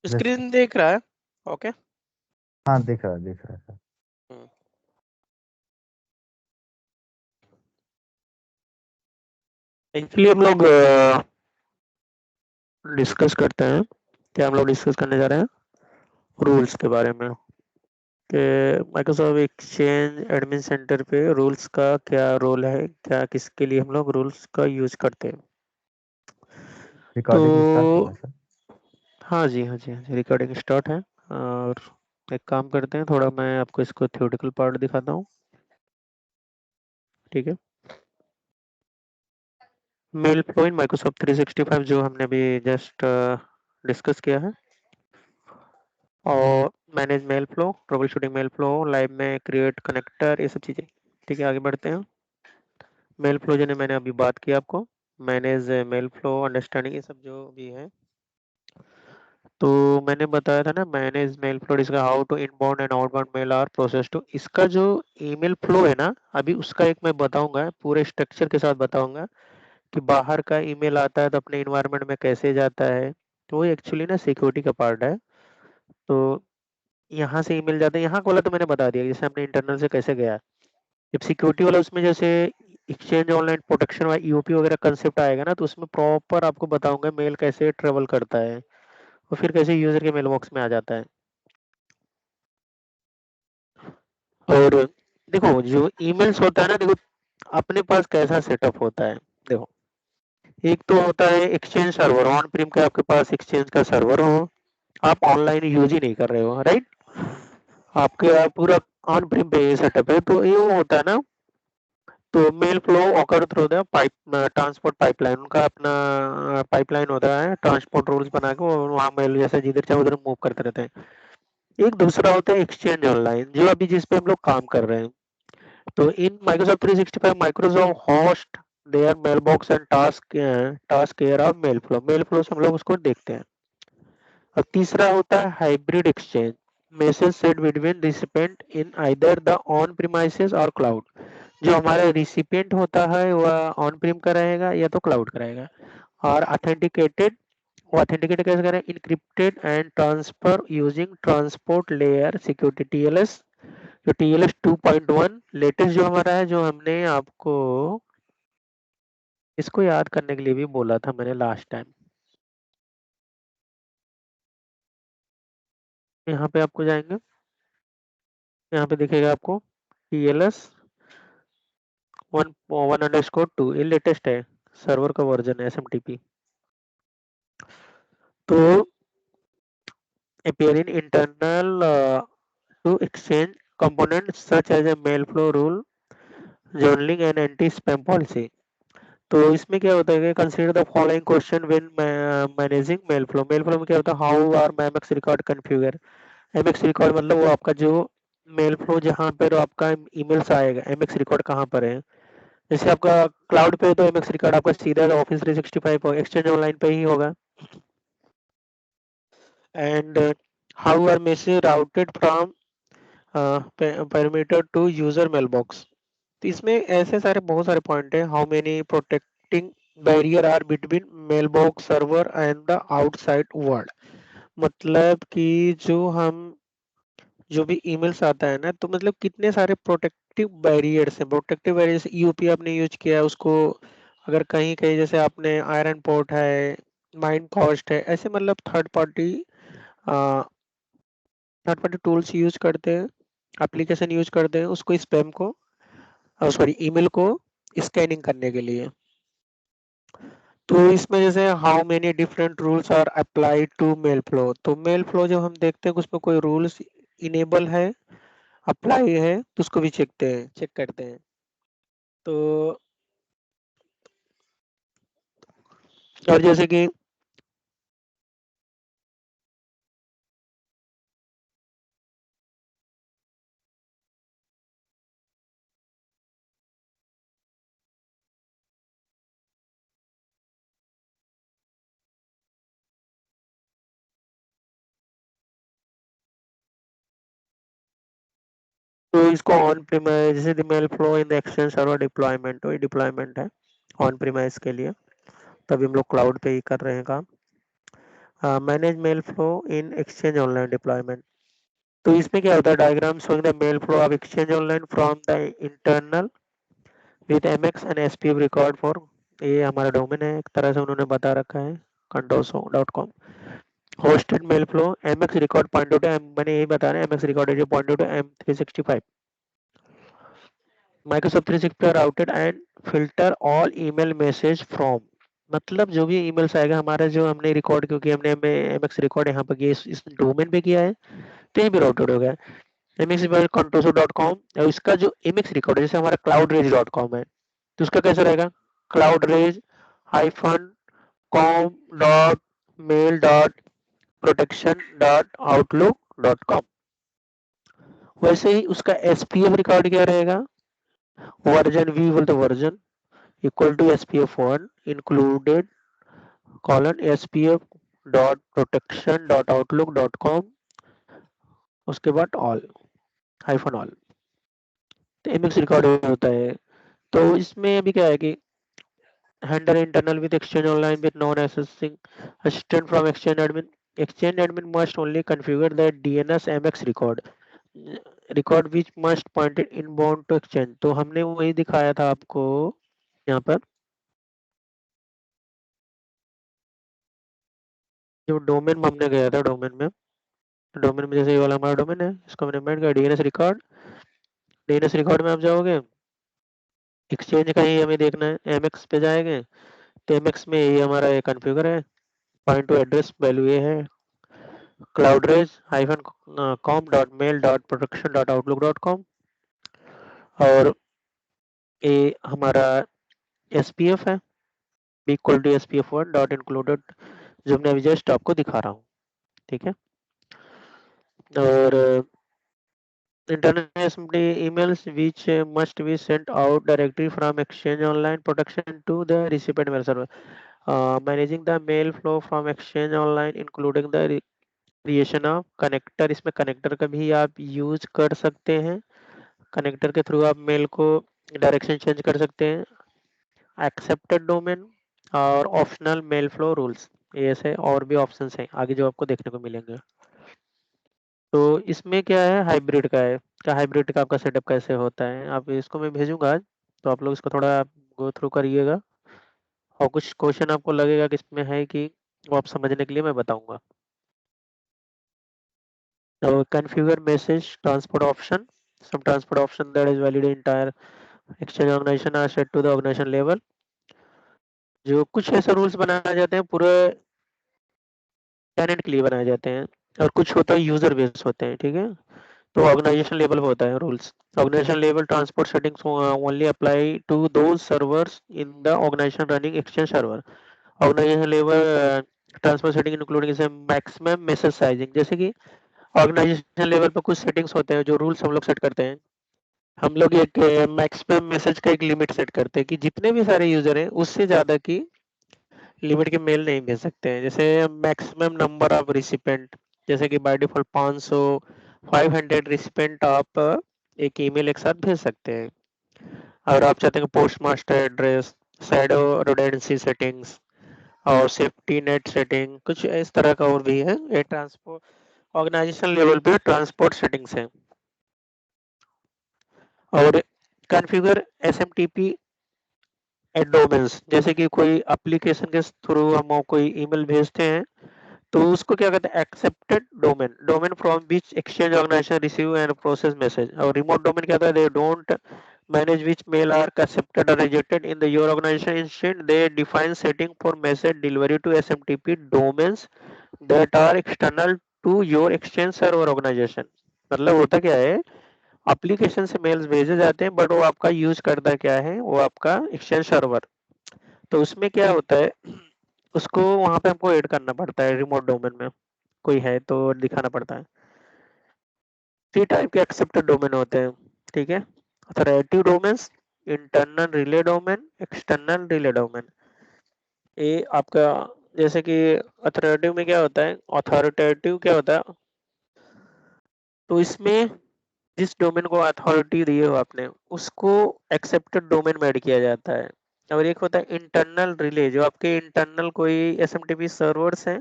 स्क्रीन देख रहा है? ओके। हाँ दिख रहा है सर। एक्चुअली हम लोग डिस्कस करते हैं। क्या हम लोग डिस्कस करने जा रहे हैं? रूल्स के बारे में कि माइक्रोसॉफ्ट एक्सचेंज एडमिन सेंटर पे रूल्स का क्या रोल है, क्या किसके लिए हम लोग रूल्स का यूज करते हैं। रिकॉर्डिंग स्टार्ट तो होगा सर? हाँ जी, हाँ जी, हाँ जी, रिकॉर्डिंग स्टार्ट है। और एक काम करते हैं, थोड़ा मैं आपको इसको थ्योरेटिकल पार्ट दिखाता हूँ। ठीक है। मेल फ्लो इन माइक्रोसॉफ्ट 365 जो हमने अभी जस्ट डिस्कस किया है, और manage mail flow, troubleshooting mail flow, live में क्रिएट कनेक्टर, ये सब चीज़ें। ठीक है, आगे बढ़ते हैं। मेल फ्लो जो मैंने अभी बात की आपको, मैनेज मेल फ्लो, अंडरस्टैंडिंग, ये सब जो भी है। तो मैंने बताया था ना, मैनेज मेल फ्लो, इसका how to inbound and outbound mail are process to. इसका जो ईमेल फ्लो है ना, अभी उसका एक मैं बताऊंगा, पूरे स्ट्रक्चर के साथ बताऊंगा कि बाहर का ईमेल आता है तो अपने इन्वायरमेंट में कैसे जाता है। तो वो एक्चुअली ना सिक्योरिटी का पार्ट है। तो यहाँ से ईमेल जाते हैं, यहाँ वाला तो मैंने बता दिया, जैसे हमने इंटरनल से कैसे गया। जब सिक्योरिटी वाला उसमें जैसे एक्सचेंज ऑनलाइन प्रोटेक्शन वाला ईओपी वगैरह कंसेप्ट आएगा ना, तो उसमें प्रॉपर आपको बताऊंगा मेल कैसे ट्रेवल करता है और फिर कैसे यूजर के मेल बॉक्स में आ जाता है। और देखो जो ईमेल्स होता है ना, देखो अपने पास कैसा सेटअप होता है। देखो, एक तो होता है एक्सचेंज सर्वर, ऑन प्रीम का आपके पास एक्सचेंज का सर्वर हो, आप ऑनलाइन यूज ही नहीं कर रहे हो, राइट। आपके पूरा ऑन प्रीम पे ये सेटअप है, तो ये वो होता है ना। तो mail flow occur through the pipe transport pipeline, उनका अपना पाइपलाइन होता है, ट्रांसपोर्ट रूल्स बना के वो वहाँ मेल जैसे जिधर चाहे उधर मूव करते रहते हैं। एक दूसरा होता है एक्सचेंज ऑनलाइन, जो अभी जिस पे हम लोग काम कर रहे हैं। तो in Microsoft 365 Microsoft host there mail box and task care of male flow से हम लोग उसको देखते हैं। और तीसरा होता है hybrid exchange, message set between recipient in either the on premises और क्लाउड। जो हमारा रिसिपिएंट होता है वह ऑन प्रीम का रहेगा या तो क्लाउड का रहेगा। और ऑथेंटिकेटेड, वो ऑथेंटिकेट कैसे करें, encrypted and transfer using transport layer security TLS. जो टीएलएस 2.1 लेटेस्ट जो हमारा है, जो हमने आपको इसको याद करने के लिए भी बोला था मैंने लास्ट टाइम। यहाँ पे आपको जाएंगे, यहाँ पे दिखेगा आपको टीएलएस 1.1_2, ये लेटेस्ट है, सर्वर का वर्जन है एसएमटीपी। तो appear in internal to exchange components such as a mail flow rule, journaling and anti-spam policy। तो इसमें क्या होता है कि consider the following question when managing mail flow. Mail flow में क्या होता है, how are MX record configure. MX record मतलब वो आपका जो मेल फ्लो जहाँ पर आपका ईमेल्स आएगा, एमएक्स रिकॉर्ड कहाँ पर है। जैसे आपका क्लाउड पे तो एमएक्स रिकॉर्ड आपका सीधा ऑफिस 365 हो, एक्सचेंज ऑनलाइन पे ही होगा। And how are message routed from parameter to user mail box. तो इसमें ऐसे सारे बहुत सारे पॉइंट है। How many protecting barrier are between mail box server and the outside world. मतलब कि जो भी ईमेल्स आता है ना, तो मतलब कितने सारे प्रोटेक्टिव बैरियर्स हैं। प्रोटेक्टिव बैरियर्स ईओपी आपने यूज किया, उसको अगर कहीं कहीं जैसे आपने आयरन पोर्ट है, माइन कॉस्ट है, ऐसे मतलब थर्ड पार्टी टूल्स यूज करते हैं, एप्लीकेशन यूज करते हैं उसको स्पैम को सॉरी ईमेल को स्कैनिंग करने के लिए। तो इसमें जैसे how many different rules are applied to mail flow, तो मेल फ्लो जब हम देखते हैं कि उसमें कोई रूल्स इनेबल है, अप्लाई है, तो उसको भी चेक करते हैं। तो और जैसे कि तो इसको ऑन प्रीमाइस, जैसे the mail flow in the exchange server deployment, तो ये डिप्लॉयमेंट है ऑन प्रीमाइस के लिए, तभी हम लोग क्लाउड पे ही कर रहे हैं काम। Manage mail flow in exchange online deployment, तो इसमें क्या होता है, diagram showing the mail flow of exchange online from the internal with MX and SPF record for, ये हमारा डोमेन है एक तरह से उन्होंने बता रखा है condoso.com। Hosted mail flow MX record point to मैंने यही बता रहे हैं, एमएक्स रिकॉर्ड है जो point to M365 Microsoft 365 routed and filter all email message from, मतलब जो भी ईमेल्स आएगा हमारा जो हमने रिकॉर्ड, क्योंकि हमने एमएक्स रिकॉर्ड यहाँ पर इस डोमेन पे किया है तो ये भी राउटेड हो गया। एमएक्स contoso.com और इसका जो एमएक्स रिकॉर्ड है जैसे हमारा cloudrage.com है तो उसका कैसे रहेगा, cloudrage hyphen com dot mail dot protection dot Outlook dot com. वैसे ही उसका एसपीएफ रिकॉर्ड क्या रहेगा, वर्जन वी बोलते version equal to SPF1 included colon SPF dot protection dot Outlook dot com, उसके बाद ऑल हाइफन ऑल, तो MX record होता है। तो इसमें अभी क्या है कि handle internal with exchange online with non-accessing assistant from exchange admin. Exchange admin must only configure the DNS MX record which must point it inbound to exchange। तो हमने वही दिखाया था आपको यहाँ पर, जो डोमेन में हमने गया था, डोमेन में जैसे ये वाला हमारा डोमेन है, इसको हमने मेड किया डीएनएस रिकॉर्ड में आप जाओगे, एक्सचेंज का ही हमें देखना है, एमएक्स पे जाएंगे तो एमएक्स में ये हमारा ये कॉन्फ़िगर है, पॉइंट टू एड्रेस वैल्यू ये है cloudrage-com.mail.production.outlook.com, और ये हमारा SPF है equal to SPF1 dot included, जो हमने अभी जस्ट आपको दिखा रहा हूँ, ठीक है। और internal emails which must be sent out directly from exchange online protection to the recipient mail server, managing the mail flow from exchange online including the creation of connector, इसमें कनेक्टर का भी आप यूज कर सकते हैं, connector के through आप mail को डायरेक्शन चेंज कर सकते हैं, एक्सेप्टेड डोमेन और ऑप्शनल मेल फ्लो रूल्स, ये ऐसे और भी ऑप्शंस हैं आगे जो आपको देखने को मिलेंगे। तो इसमें क्या है, हाइब्रिड का है, क्या हाइब्रिड का आपका सेटअप कैसे होता है, आप इसको मैं भेजूंगा आज, तो आप लोग इसको थोड़ा गो थ्रू करिएगा, और कुछ क्वेश्चन आपको लगेगा कि इसमें है कि वो आप समझने के लिए मैं बताऊंगा। Now configure message transport option. Some transport option that is valid entire exchange organization are set to the organization level. जो कुछ ऐसे रूल्स बनाए जाते हैं पूरे टेनेंट के लिए बनाए जाते हैं, और कुछ होता है यूजर बेस होते हैं, ठीक है। तो ऑर्गेनाइजेशन लेवल पे होता है rules, organization level transport settings only apply to those servers in the organization running exchange server. Organization level transport setting including जैसे मैक्सिमम मैसेज साइजिंग, जैसे कि ऑर्गेनाइजेशन लेवल पर कुछ सेटिंग्स होते हैं जो रूल्स हम लोग सेट करते हैं, हम लोग एक मैक्सिमम मैसेज का एक लिमिट सेट करते हैं कि जितने भी सारे यूजर हैं उससे ज्यादा की लिमिट के मेल नहीं भेज सकते हैं, जैसे मैक्सिमम नंबर ऑफ रिसिपेंट, जैसे कि बाय डिफॉल्ट 500 500 रिसिपेंट आप एक ईमेल एक साथ भेज सकते हैं। और आप चाहते हैं post master address, shadow redundancy settings और सेफ्टी नेट सेटिंग, कुछ इस तरह का और भी है, ये ट्रांसपोर्ट ऑर्गेनाइजेशन लेवल पे ट्रांसपोर्ट सेटिंग्स है। और कॉन्फ़िगर SMTP डोमेन्स, जैसे कि कोई एप्लीकेशन के थ्रू हम कोई ईमेल भेजते हैं तो उसको क्या कहते हैं, accepted domain, domain from which exchange organization receive and process message. और रिमोट डोमेन क्या होता है, they don't manage which mail are accepted or rejected in the your organization. Instead they define setting for message delivery to SMTP domains that are external to your exchange server organization। मतलब होता क्या है, application से mails भेजे जाते हैं but वो आपका यूज करता क्या है, वो आपका एक्सचेंज सर्वर। तो उसमें क्या होता है, उसको वहां पे हमको ऐड करना पड़ता है, रिमोट डोमेन में कोई है तो दिखाना पड़ता है। 3 टाइप के एक्सेप्टेड डोमेन होते हैं, ठीक है। Authoritative domains, internal relay domain, external relay domain. ये आपका जैसे कि अथॉरिटेटिव में क्या होता है, अथॉरिटेटिव क्या होता है, तो इसमें जिस डोमेन को अथॉरिटी दी हो आपने उसको एक्सेप्टेड डोमेन में ऐड किया जाता है। और एक होता है इंटरनल रिले, जो आपके इंटरनल कोई एसएमटीपी सर्वर्स हैं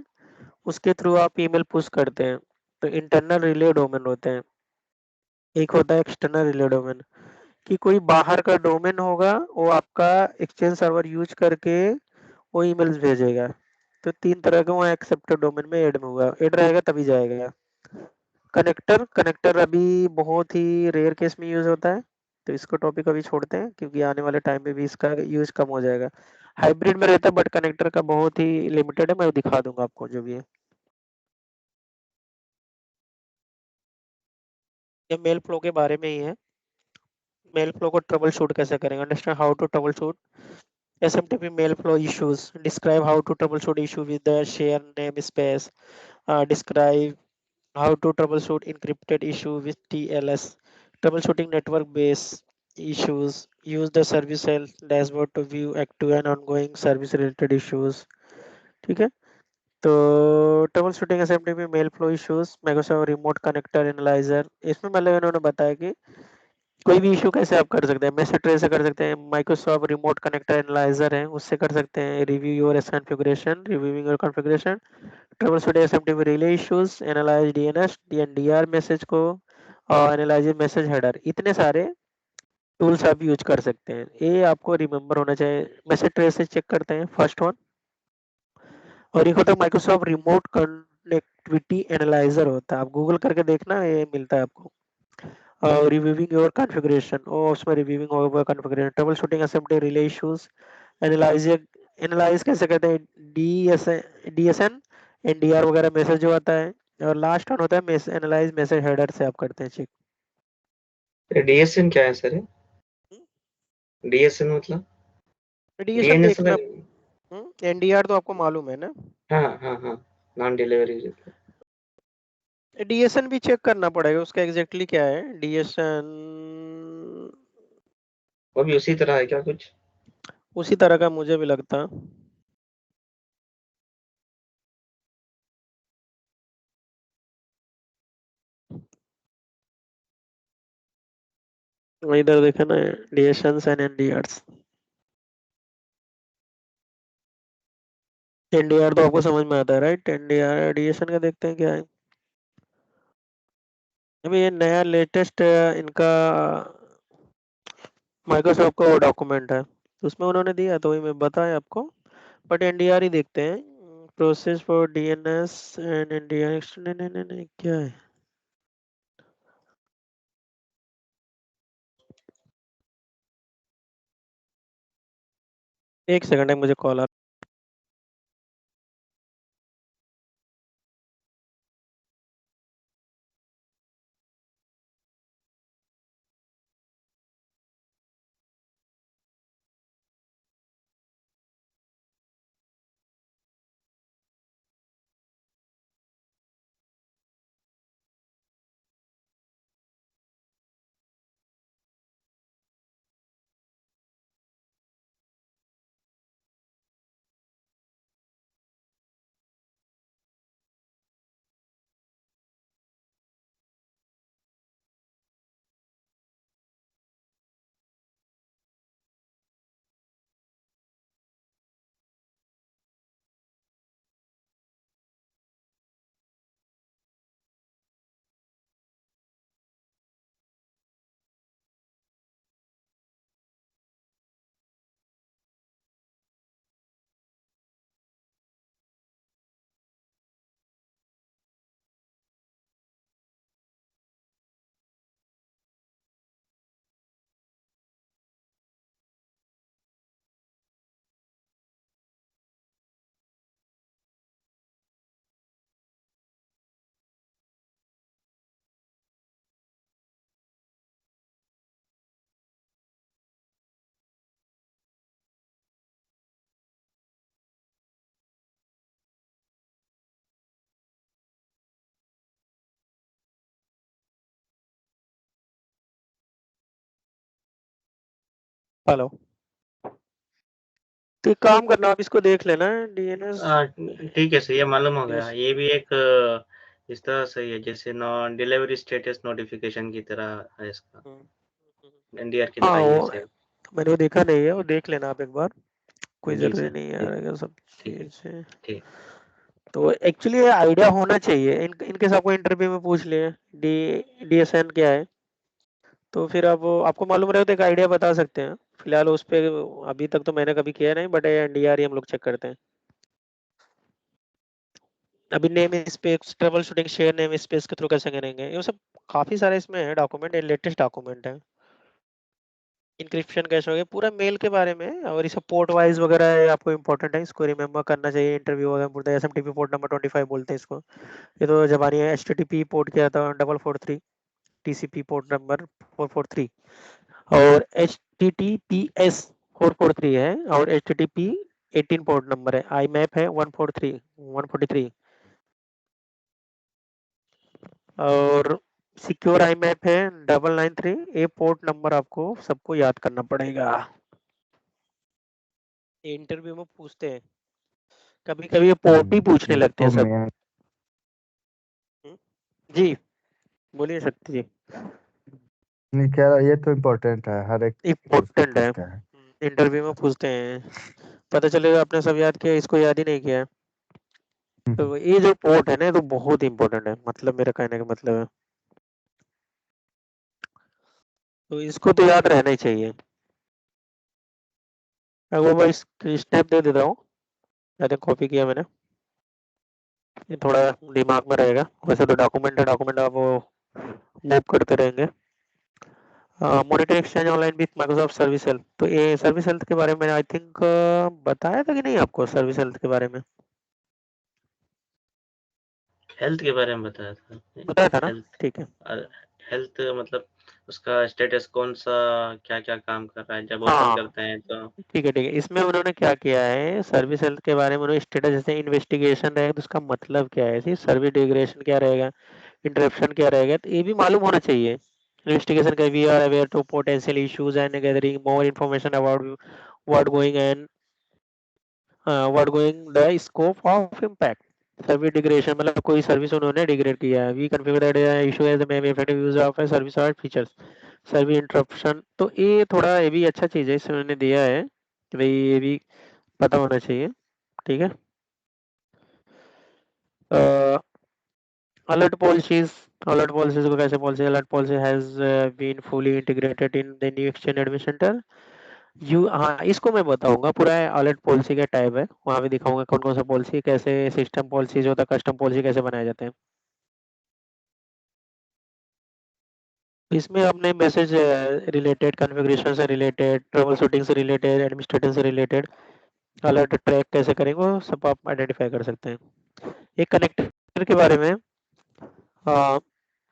उसके थ्रू आप ईमेल पुश करते हैं, तो इंटरनल रिले डोमेन होते हैं। एक होता है एक्सटर्नल रिले डोमेन, कि कोई बाहर का डोमेन होगा वो आपका एक्सचेंज सर्वर यूज करके वो ईमेल्स भेजेगा। तो 3 तरह का वो एक्सेप्टेड डोमेन में ऐड में हुआ, ऐड रहेगा तभी जाएगा। कनेक्टर, कनेक्टर अभी बहुत ही रेयर केस में यूज होता है, तो इसको टॉपिक अभी छोड़ते हैं क्योंकि आने वाले टाइम में भी इसका यूज कम हो जाएगा। हाइब्रिड में रहता है बट कनेक्टर का बहुत ही लिमिटेड है, मैं दिखा दूंगा आपको जो भी है। ये मेल फ्लो के बारे में ही है। मेल फ्लो को ट्रबल शूट कैसे करेंगे, understand how to troubleshoot SMTP mail flow issues. Describe how to troubleshoot issue with the share namespace. Describe how to troubleshoot encrypted issue with TLS. Troubleshooting network based issues. Use the service health dashboard to view active and ongoing service related issues. ठीक है। तो troubleshooting SMTP mail flow issues, Microsoft remote connector analyzer, इसमें मतलब इन्होंने बताया कि कोई भी इशू कैसे आप कर सकते हैं, मैसेज ट्रे से कर सकते हैं, माइक्रोसॉफ्ट रिमोट कनेक्टर एनालाइजर है उससे कर सकते हैं, review your configuration, reviewing your configuration, troubleshoot SMTP relay issues, analyse DNS DNDR message को, और एनालाइज मैसेज हेडर। इतने सारे टूल्स आप यूज कर सकते हैं, ये आपको रिमेम्बर होना चाहिए। मैसेज ट्रे से चेक करते हैं फर्स्ट वन, और एक होता है माइक्रोसॉफ्ट रिमोट कनेक्टिविटी एनालाइजर होता है, आप गूगल करके देखना ये मिलता है आपको। रिव्यूइंग योर कॉन्फ़िगरेशन, और उसमें रिव्यूइंग होगा configuration, trouble shooting SMT relay issues, analyse, analyse कैसे करते हैं, डीएसएन एनडीआर वगैरह मैसेज जो आता है, और लास्ट वन होता है एनालाइज मैसेज हेडर से आप करते हैं चेक। डीएसएन क्या है सर? डीएसएन मतलब डीएसएन डीएनएस देखना। एनडीआर तो आपको मालूम है ना। हाँ हाँ हाँ, नॉन डिलीवरी। डीएसएन भी चेक करना पड़ेगा उसका एग्जैक्टली क्या है डीएसएन। वो भी उसी तरह है क्या कुछ? उसी तरह का मुझे भी लगता। इधर देखे ना, डीएसएन एंड एनडीआर। एनडीआर तो आपको समझ में आता है राइट, एनडीआर डीएसएन का देखते हैं क्या है। अभी ये नया लेटेस्ट इनका माइक्रोसॉफ्ट का वो डॉक्यूमेंट है, तो उसमें उन्होंने दिया तो वही मैं बताया आपको। बट एनडीआर ही देखते हैं, process for DNS and NDR. नहीं नहीं नहीं नहीं, क्या है, एक सेकंड है, मुझे कॉल आ हेलो, तो एक काम करना, आप इसको देख लेना डीएनएस। ठीक है सर, ये मालूम हो गया। यस। ये भी एक इस तरह से ही है जैसे डिलीवरी स्टेटस नोटिफिकेशन की तरह है इसका, एनडीआर की तरह हाँ, ही है वो सेम। मैंने वो देखा नहीं है, वो देख लेना आप एक बार, कोई जी जरूरी सर, नहीं ठीक, है ये सब ठीक, चीजें। ठीक। तो एक्चुअली आइडिया होना चाहिए इनके सबको इंटरव्यू में पूछ लिए डीएसएन क्या है, तो फिर अब आपको मालूम रहे तो एक आइडिया बता सकते हैं। फिलहाल उस पे अभी तक तो मैंने कभी किया नहीं, बट एनडीआर ही हम लोग चेक करते हैं। अभी name space, trouble shooting, share name space के थ्रू कैसे करेंगे, ये सब काफी सारे इसमें है डॉक्यूमेंट, ये लेटेस्ट डॉक्यूमेंट है। इंक्रिप्शन कैसे हो गया पूरा मेल के बारे में, और ये सब पोर्ट वाइज वगैरह है, आपको इंपॉर्टेंट है, इसको रिमेम्बर करना चाहिए। इंटरव्यू वगैरह बोलते हैं एसएमटीपी पोर्ट नंबर 25 बोलते हैं इसको। ये तो जबानी है। एचटीटीपी पोर्ट किया था 443, टीसीपी पोर्ट नंबर 443, और एचटीटीपीएस 443 है, और एचटीटीपी 18 पोर्ट नंबर है। आई मैप है 143, और सिक्योर आई मैप है 993। ये पोर्ट नंबर आपको सबको याद करना पड़ेगा, इंटरव्यू में पूछते हैं। कभी कभी ये पोर्ट ही पूछने लगते हैं इसको सब। मैं जी बोलिए शक्ति जी। नहीं कह रहा, ये तो इम्पोर्टेंट है, हर एक उसमें इम्पोर्टेंट है, पूछते हैं। इंटरव्यू में पूछते हैं, पता चलेगा आपने सब याद किया, इसको याद ही नहीं किया है। तो ये जो पोर्ट है ना, तो बहुत इंपॉर्टेंट है, मतलब मेरा कहने का मतलब है, तो इसको तो याद रहना ही चाहिए। अगर मैं स्टेप दे देता हूँ, मैंने कॉपी किया मैंने, ये थोड़ा दिमाग में रहेगा। वैसे तो डॉक्यूमेंट है, डॉक्यूमेंट आप वो मूव करते रहेंगे। Monitor exchange online with Microsoft service health, तो ये सर्विस हेल्थ के बारे में आई थिंक बताया था कि नहीं आपको, सर्विस हेल्थ के बारे में हेल्थ के बारे में बताया था आपने? बताया था ना? हेल्थ, ठीक है। हेल्थ मतलब उसका स्टेटस कौन सा, क्या-क्या काम कर रहा है जब ओपन हाँ करते हैं तो? ठीक है, ठीक है। इसमें उन्होंने क्या किया है, सर्विस हेल्थ के बारे में उन्होंने स्टेटस, जैसे इन्वेस्टिगेशन रहेगा तो उसका मतलब क्या है, सर्विस डिग्रेडेशन क्या रहेगा, इंटरप्शन क्या रहेगा, तो ये भी मालूम होना चाहिए। इन्वेस्टिगेशन का we are aware to potential issues and gathering more information about what going and what going the scope of impact. Service degradation मतलब कोई सर्विस उन्होंने डिग्रेड किया है। We configure that issue as the may effective use of a service और features. Service interruption, तो ये थोड़ा, ये भी अच्छा चीज है, इसमें उन्होंने दिया है कि भाई ये भी पता होना चाहिए। ठीक है। अलर्ट पॉलिसीज, अलर्ट पॉलिसीज को कैसे policy, alert policy has been fully integrated in the new exchange admin center. You, हाँ इसको मैं बताऊंगा, पूरा अलर्ट पॉलिसी का टाइप है, वहाँ पे दिखाऊंगा कौन कौन सा पॉलिसी, कैसे सिस्टम पॉलिसी जो होता है, कस्टम पॉलिसी कैसे बनाए जाते हैं। इसमें अपने मैसेज रिलेटेड, कॉन्फ़िगरेशन से रिलेटेड, ट्रबल शूटिंग से रिलेटेड, एडमिनिस्ट्रेटिव से रिलेटेड, अलर्ट ट्रैक कैसे करेंगे वो सब आप आइडेंटिफाई कर सकते हैं। एक कनेक्टर के बारे में,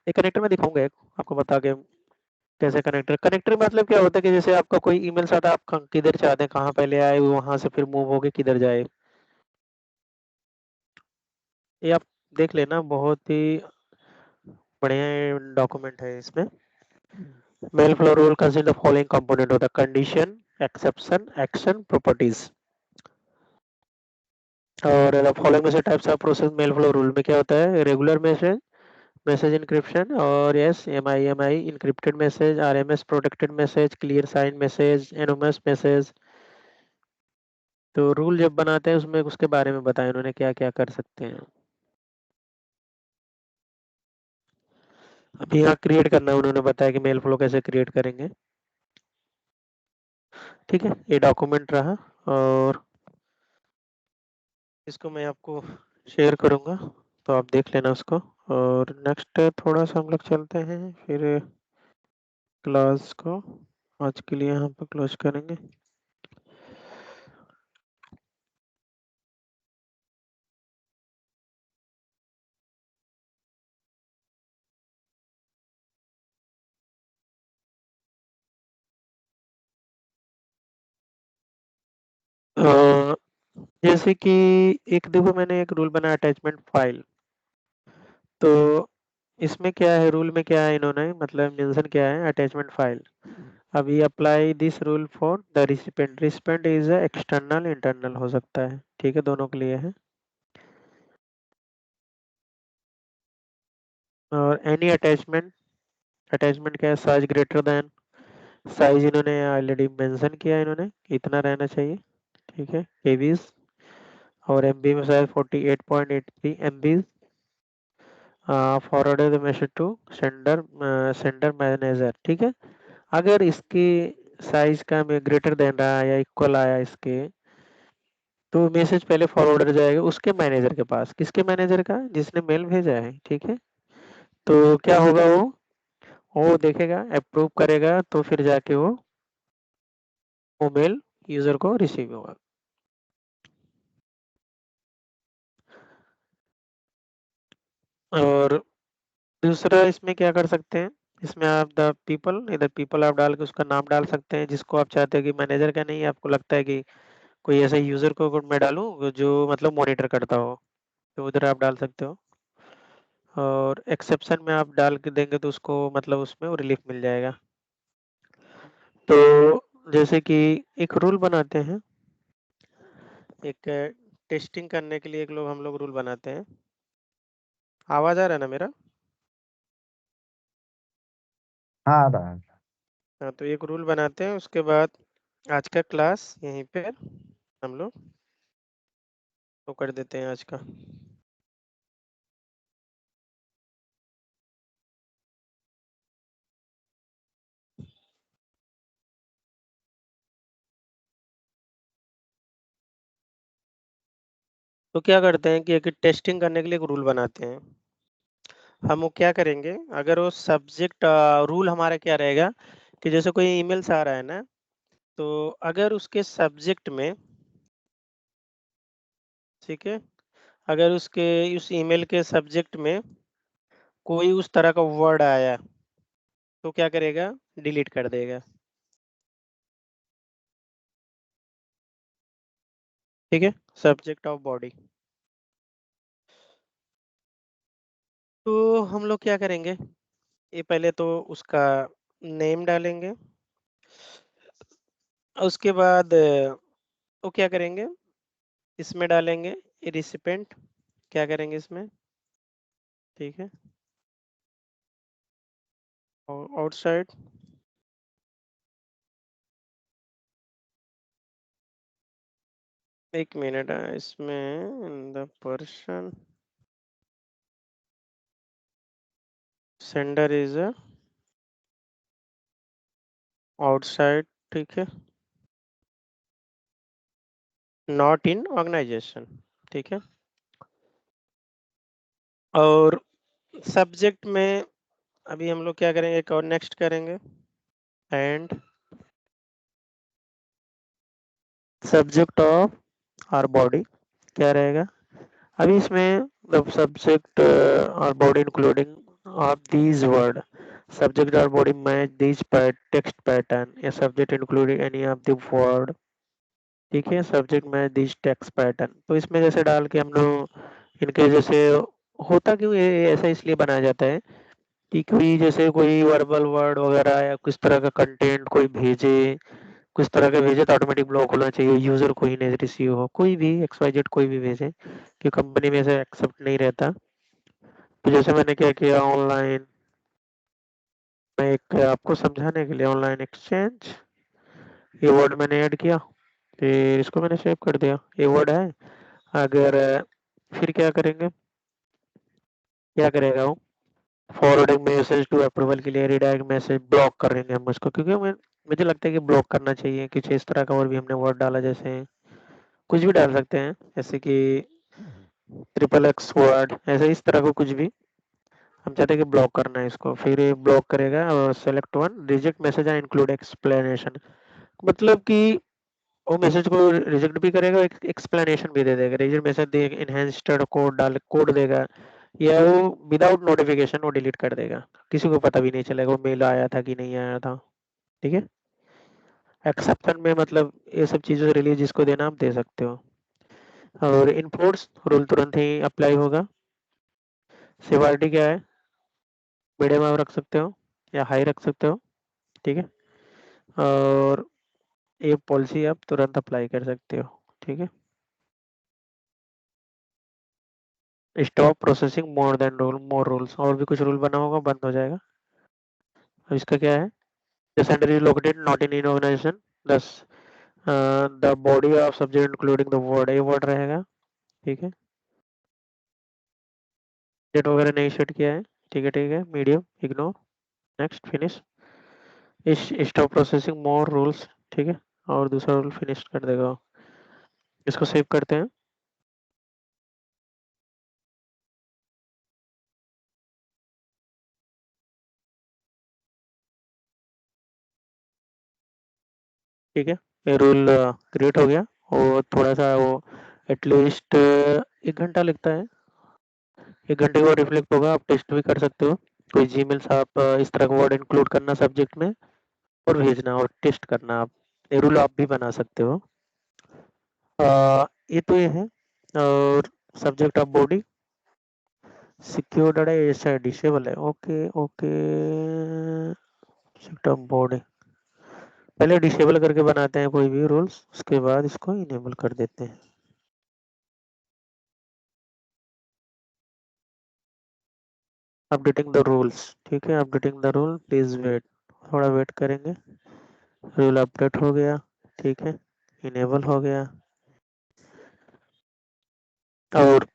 एक कनेक्टर में दिखाऊंगा एक, आपको बता के कैसे कनेक्टर, कनेक्टर मतलब क्या होता है कि जैसे आपका कोई ईमेल आता है, आप किधर चाहते हैं, कहाँ पहले आए, वहां से फिर मूव होके किधर जाए, ये आप देख लेना, बहुत ही बढ़िया डॉक्यूमेंट है इसमें। Mail flow rule consist of following component होता है, कंडीशन, एक्सेप्शन, एक्शन, प्रॉपर्टीज। और फॉलोइंग में से types of process mail flow rule में क्या होता है, रेगुलर मैसेज, मैसेज इंक्रिप्शन, और S MI encrypted message, RMS protected message, clear sign message, anonymous message. तो रूल जब बनाते हैं उसमें उसके बारे में बताया उन्होंने क्या क्या कर सकते हैं। अभी यहाँ क्रिएट करना उन्होंने बताया कि मेल फ्लो कैसे क्रिएट करेंगे। ठीक है, ये डॉक्यूमेंट रहा, और इसको मैं आपको शेयर करूंगा, तो आप देख लेना उसको। और नेक्स्ट थोड़ा सा हम लोग चलते हैं फिर क्लास को, आज के लिए यहाँ पे क्लोज करेंगे। जैसे कि एक देखो, मैंने एक रूल बनाया अटैचमेंट फाइल, तो इसमें क्या है, रूल में क्या है, इन्होंने मतलब मेंशन क्या है, अटैचमेंट फाइल। अभी apply this rule for the recipient. Recipient is external internal हो सकता है, ठीक है, दोनों के लिए है। और एनी अटैचमेंट, अटैचमेंट क्या है, साइज ग्रेटर देन, साइज इन्होंने ऑलरेडी मेंशन किया, इन्होंने इतना रहना चाहिए, ठीक है, केबीज। और एमबी में शायद 48.83 MB। Forward the message to sender, sender manager, ठीक है। अगर इसकी साइज का में ग्रेटर देन रहा या इक्वल आया इसके, तो मैसेज पहले फॉरवर्डर जाएगा उसके मैनेजर के पास। किसके मैनेजर का, जिसने मेल भेजा है, ठीक है। तो क्या होगा, वो देखेगा, अप्रूव करेगा, तो फिर जाके वो मेल यूजर को रिसीव होगा। और दूसरा इसमें क्या कर सकते हैं, इसमें आप द पीपल, इधर पीपल आप डाल के उसका नाम डाल सकते हैं जिसको आप चाहते हैं कि मैनेजर का नहीं, आपको लगता है कि कोई ऐसा यूजर को मैं डालूं जो मतलब मॉनिटर करता हो, तो उधर आप डाल सकते हो। और एक्सेप्शन में आप डाल के देंगे तो उसको मतलब उसमें वो रिलीफ मिल जाएगा। तो जैसे कि एक रूल बनाते हैं, एक टेस्टिंग करने के लिए एक लोग हम लोग रूल बनाते हैं। आवाज आ रहा है ना मेरा? हाँ आ रहा है। हाँ, तो एक रूल बनाते हैं, उसके बाद आज का क्लास यहीं पे हम लोग तो कर देते हैं आज का। तो क्या करते हैं कि एक टेस्टिंग करने के लिए एक रूल बनाते हैं। हम वो क्या करेंगे, अगर वो सब्जेक्ट, रूल हमारा क्या रहेगा कि जैसे कोई ईमेल्स आ रहा है ना, तो अगर उसके सब्जेक्ट में, ठीक है, अगर उसके उस ईमेल के सब्जेक्ट में कोई उस तरह का वर्ड आया तो क्या करेगा, डिलीट कर देगा, ठीक है, सब्जेक्ट ऑफ बॉडी। तो हम लोग क्या करेंगे, ये पहले तो उसका नेम डालेंगे, उसके बाद वो क्या करेंगे, इसमें डालेंगे रिसिपेंट, क्या करेंगे इसमें, ठीक है, और आउटसाइड, एक मिनट, इसमें the person sender is outside, ठीक है, नॉट इन ऑर्गेनाइजेशन, ठीक है। और सब्जेक्ट में अभी हम लोग क्या करेंगे, एक और नेक्स्ट करेंगे, and subject of or body क्या रहेगा। अभी इसमें द सब्जेक्ट और body including of these word, subject और body match these text pattern, या subject including any of the word, ठीक है, subject match these text pattern. तो इसमें जैसे डाल के हम लोग इनके जैसे, होता क्यों ये ऐसा इसलिए बनाया जाता है कि कोई जैसे कोई वर्बल वर्ड वगैरह या किस तरह का कंटेंट कोई भेजे, कुछ तरह का भेजे, तो ऑटोमेटिक ब्लॉक होना चाहिए, यूजर को ही नहीं रिसीव हो, कोई भी XYZ कोई भी भेजे, कि कंपनी में से एक्सेप्ट नहीं रहता। तो जैसे मैंने क्या किया, ऑनलाइन, मैं एक आपको समझाने के लिए, ऑनलाइन एक्सचेंज, ये वर्ड मैंने ऐड किया, फिर इसको मैंने सेव कर दिया, ये वर्ड है। अगर फिर क्या करेंगे, क्या करेगा वो, फॉरवर्डिंग मैसेज टू अप्रूवल के लिए रिडायरेक्ट मैसेज, ब्लॉक करेंगे हम उसको, क्योंकि मुझे लगता है कि ब्लॉक करना चाहिए। कुछ इस तरह का और भी हमने वर्ड डाला, जैसे कुछ भी डाल सकते हैं, जैसे कि XXX वर्ड, ऐसे इस तरह को कुछ भी हम चाहते हैं कि ब्लॉक करना है इसको, फिर ये ब्लॉक करेगा। और select one reject message and include explanation, मतलब कि वो मैसेज को रिजेक्ट भी करेगा, एक एक्सप्लेनेशन भी दे देगा, रिजेक्ट मैसेज दे इनहेंस्ड कोड डाल कोड देगा, या वो विदाउट नोटिफिकेशन वो डिलीट कर देगा, किसी को पता भी नहीं चलेगा वो मेल आया था कि नहीं आया था, ठीक है। एक्सेप्शन में मतलब ये सब चीज़ों से रिलीज जिसको देना आप दे सकते हो। और इनफोर्स रूल तुरंत ही अप्लाई होगा। सिवारिटी क्या है, मीडियम आप रख सकते हो या हाई रख सकते हो, ठीक है। और ये पॉलिसी आप तुरंत अप्लाई कर सकते हो। ठीक है, stop processing more than rule more rules, और भी कुछ रूल बना होगा बंद हो जाएगा। अब इसका क्या है, the sender is located not in in organization, this the body of subject including the word, ये वर्ड रहेगा। ठीक है, डेट वगैरह नहीं सेट किया है। ठीक है, मीडियम इग्नोर, नेक्स्ट फिनिश। इस स्टॉप प्रोसेसिंग मोर रूल्स। ठीक है, और दूसरा रूल फिनिश कर देगा। इसको सेव करते हैं। ठीक है, ये रूल क्रिएट हो गया। और थोड़ा सा वो एटलीस्ट 1 घंटा लगता है। 1 घंटे को रिफ्लेक्ट होगा, आप टेस्ट भी कर सकते हो। कोई जीमेल्स आप इस तरह का वर्ड इंक्लूड करना सब्जेक्ट में और भेजना और टेस्ट करना, आप ये रूल आप भी बना सकते हो। ये तो ये है। और subject of body secure data ऐसा डिसेबल है। Okay okay, subject of body पहले डिसेबल करके बनाते हैं कोई भी रूल्स, उसके बाद इसको इनेबल कर देते हैं। Updating the rules. ठीक है, updating the rule, please wait, थोड़ा वेट करेंगे। रूल अपडेट हो गया। ठीक है, इनेबल हो गया। और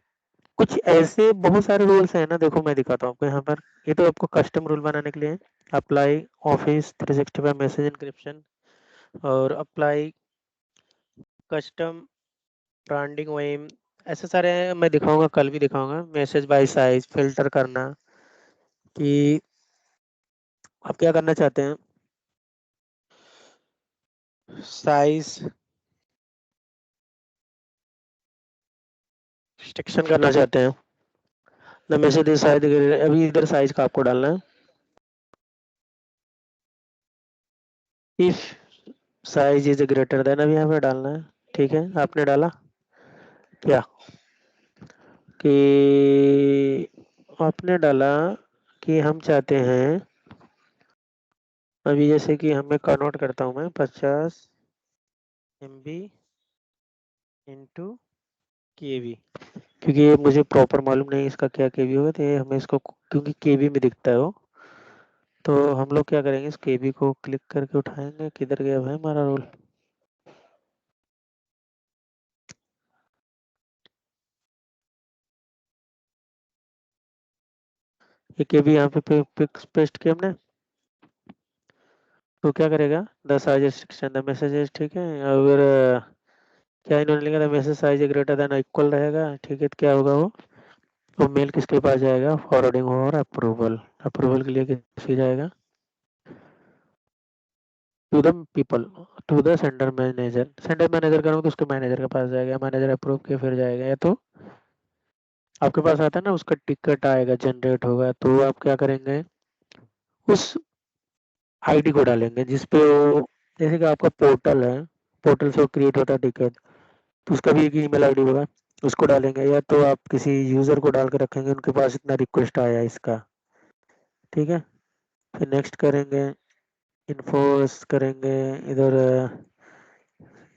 कुछ ऐसे बहुत सारे रूल्स हैं ना, देखो मैं दिखाता हूँ आपको यहाँ पर। ये तो आपको कस्टम रूल बनाने के लिए है। अप्लाई ऑफिस 365 मैसेज इंक्रिप्शन, और अप्लाई कस्टम ब्रांडिंग वेम, ऐसे सारे हैं, मैं दिखाऊंगा, कल भी दिखाऊंगा। मैसेज बाय साइज फिल्टर करना, कि आप क्या करना चाहते हैं, साइज रिस्ट्रिक्शन करना चाहते हैं। द मैसेज साइज, अभी इधर साइज का आपको डालना है। If size is greater than, अभी यहाँ पे डालना है। ठीक है, आपने डाला क्या, कि आपने डाला कि हम चाहते हैं, अभी जैसे कि हमें कन्वर्ट करता हूँ मैं 50 MB इंटू केवी, क्योंकि ये मुझे प्रॉपर मालूम नहीं इसका क्या केवी होगा, तो ये हमें इसको क्योंकि केवी में दिखता है वो, तो हम लोग क्या करेंगे, इस केवी को क्लिक करके उठाएंगे। किधर गया भाई हमारा रोल, ये केवी यहाँ पे पेस्ट किया हमने, तो क्या करेगा, the size restriction the messages. ठीक है, अगर क्या इन्होंने लिखा था, message size greater than equal रहेगा। ठीक है, तो क्या होगा वो मेल किसके पास जाएगा, फॉरवर्डिंग और अप्रूवल, अप्रूवल के लिए किसके जाएगा, to the people, to the sender manager. Sender manager करूँ तो उसके मैनेजर के पास जाएगा, मैनेजर अप्रूव किया फिर जाएगा। या तो आपके पास आता है ना, उसका टिकट आएगा, जनरेट होगा, तो आप क्या करेंगे, उस आईडी को डालेंगे जिसपे वो, जैसे कि आपका पोर्टल है, पोर्टल से वो क्रिएट होता है टिकट, तो उसका भी एक ईमेल आईडी होगा, उसको डालेंगे। या तो आप किसी यूजर को डाल के रखेंगे, उनके पास इतना रिक्वेस्ट आया इसका। ठीक है, फिर नेक्स्ट करेंगे, इन्फोर्स करेंगे, इधर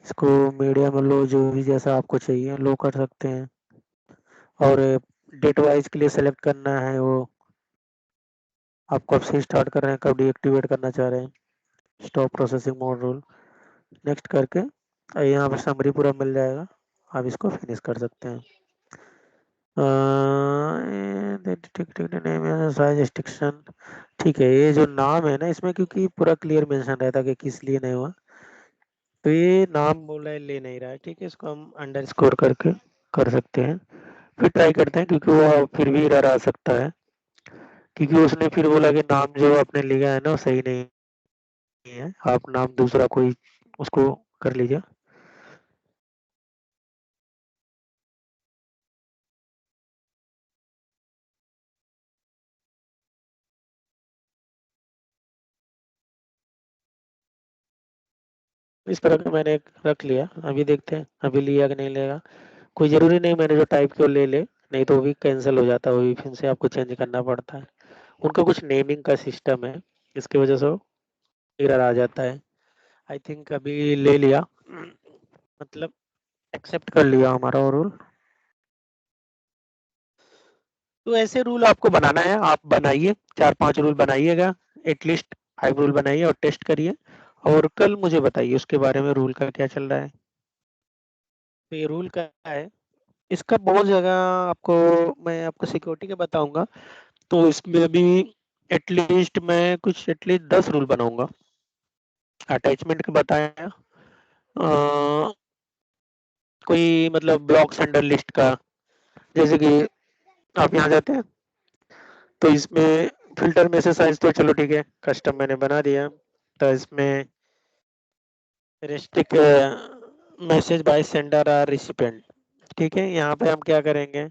इसको मीडिया में लो, जो भी जैसा आपको चाहिए लो कर सकते हैं। और डेट वाइज के लिए सेलेक्ट करना है, वो आप कब से स्टार्ट कर रहे हैं, कब डीएक्टिवेट करना चाह रहे हैं। Stop processing mode rule, next करके यहाँ पर समरी पूरा मिल जाएगा, आप इसको फिनिश कर सकते हैं। साइज रिस्ट्रिक्शन, ठीक है, ये जो नाम है ना इसमें, क्योंकि पूरा क्लियर मेंशन रहता है कि किस लिए नहीं हुआ, तो ये नाम बोला है, ले नहीं रहा है। ठीक है, इसको हम अंडरस्कोर करके कर सकते हैं। फिर ट्राई करते हैं, क्योंकि वो फिर भी एरर आ सकता है, क्योंकि उसने फिर बोला कि नाम जो आपने लिया है ना वो सही नहीं है, आप नाम दूसरा कोई उसको कर लीजिए। इस तरह का मैंने रख लिया, अभी देखते हैं अभी लिया कि नहीं लेगा। कोई जरूरी नहीं मैंने जो टाइप किया ले ले, नहीं तो वो भी कैंसिल हो जाता है, वो भी फिर से आपको चेंज करना पड़ता है। उनका कुछ नेमिंग का सिस्टम है, इसकी वजह से वो एरर आ जाता है। आई थिंक अभी ले लिया, मतलब एक्सेप्ट कर लिया हमारा रूल। तो ऐसे रूल आपको बनाना है, आप बनाइए 4-5 रूल बनाइएगा, एटलीस्ट 5 रूल बनाइए और टेस्ट करिए, और कल मुझे बताइए उसके बारे में रूल का क्या चल रहा है। तो ये रूल का है, इसका बहुत जगह आपको, मैं आपको सिक्योरिटी का बताऊंगा, तो इसमें अभी एटलीस्ट मैं कुछ एटलीस्ट 10 रूल बनाऊंगा। अटैचमेंट का बताया, कोई मतलब ब्लॉक सेंडर लिस्ट का, जैसे कि आप यहाँ जाते हैं तो इसमें फिल्टर में से साइज तो चलो ठीक है कस्टम मैंने बना दिया, तो इसमें रेस्ट्रिक्ट मैसेज बाय सेंडर और रिसिपेंट, ठीक है। यहाँ पे हम क्या करेंगे,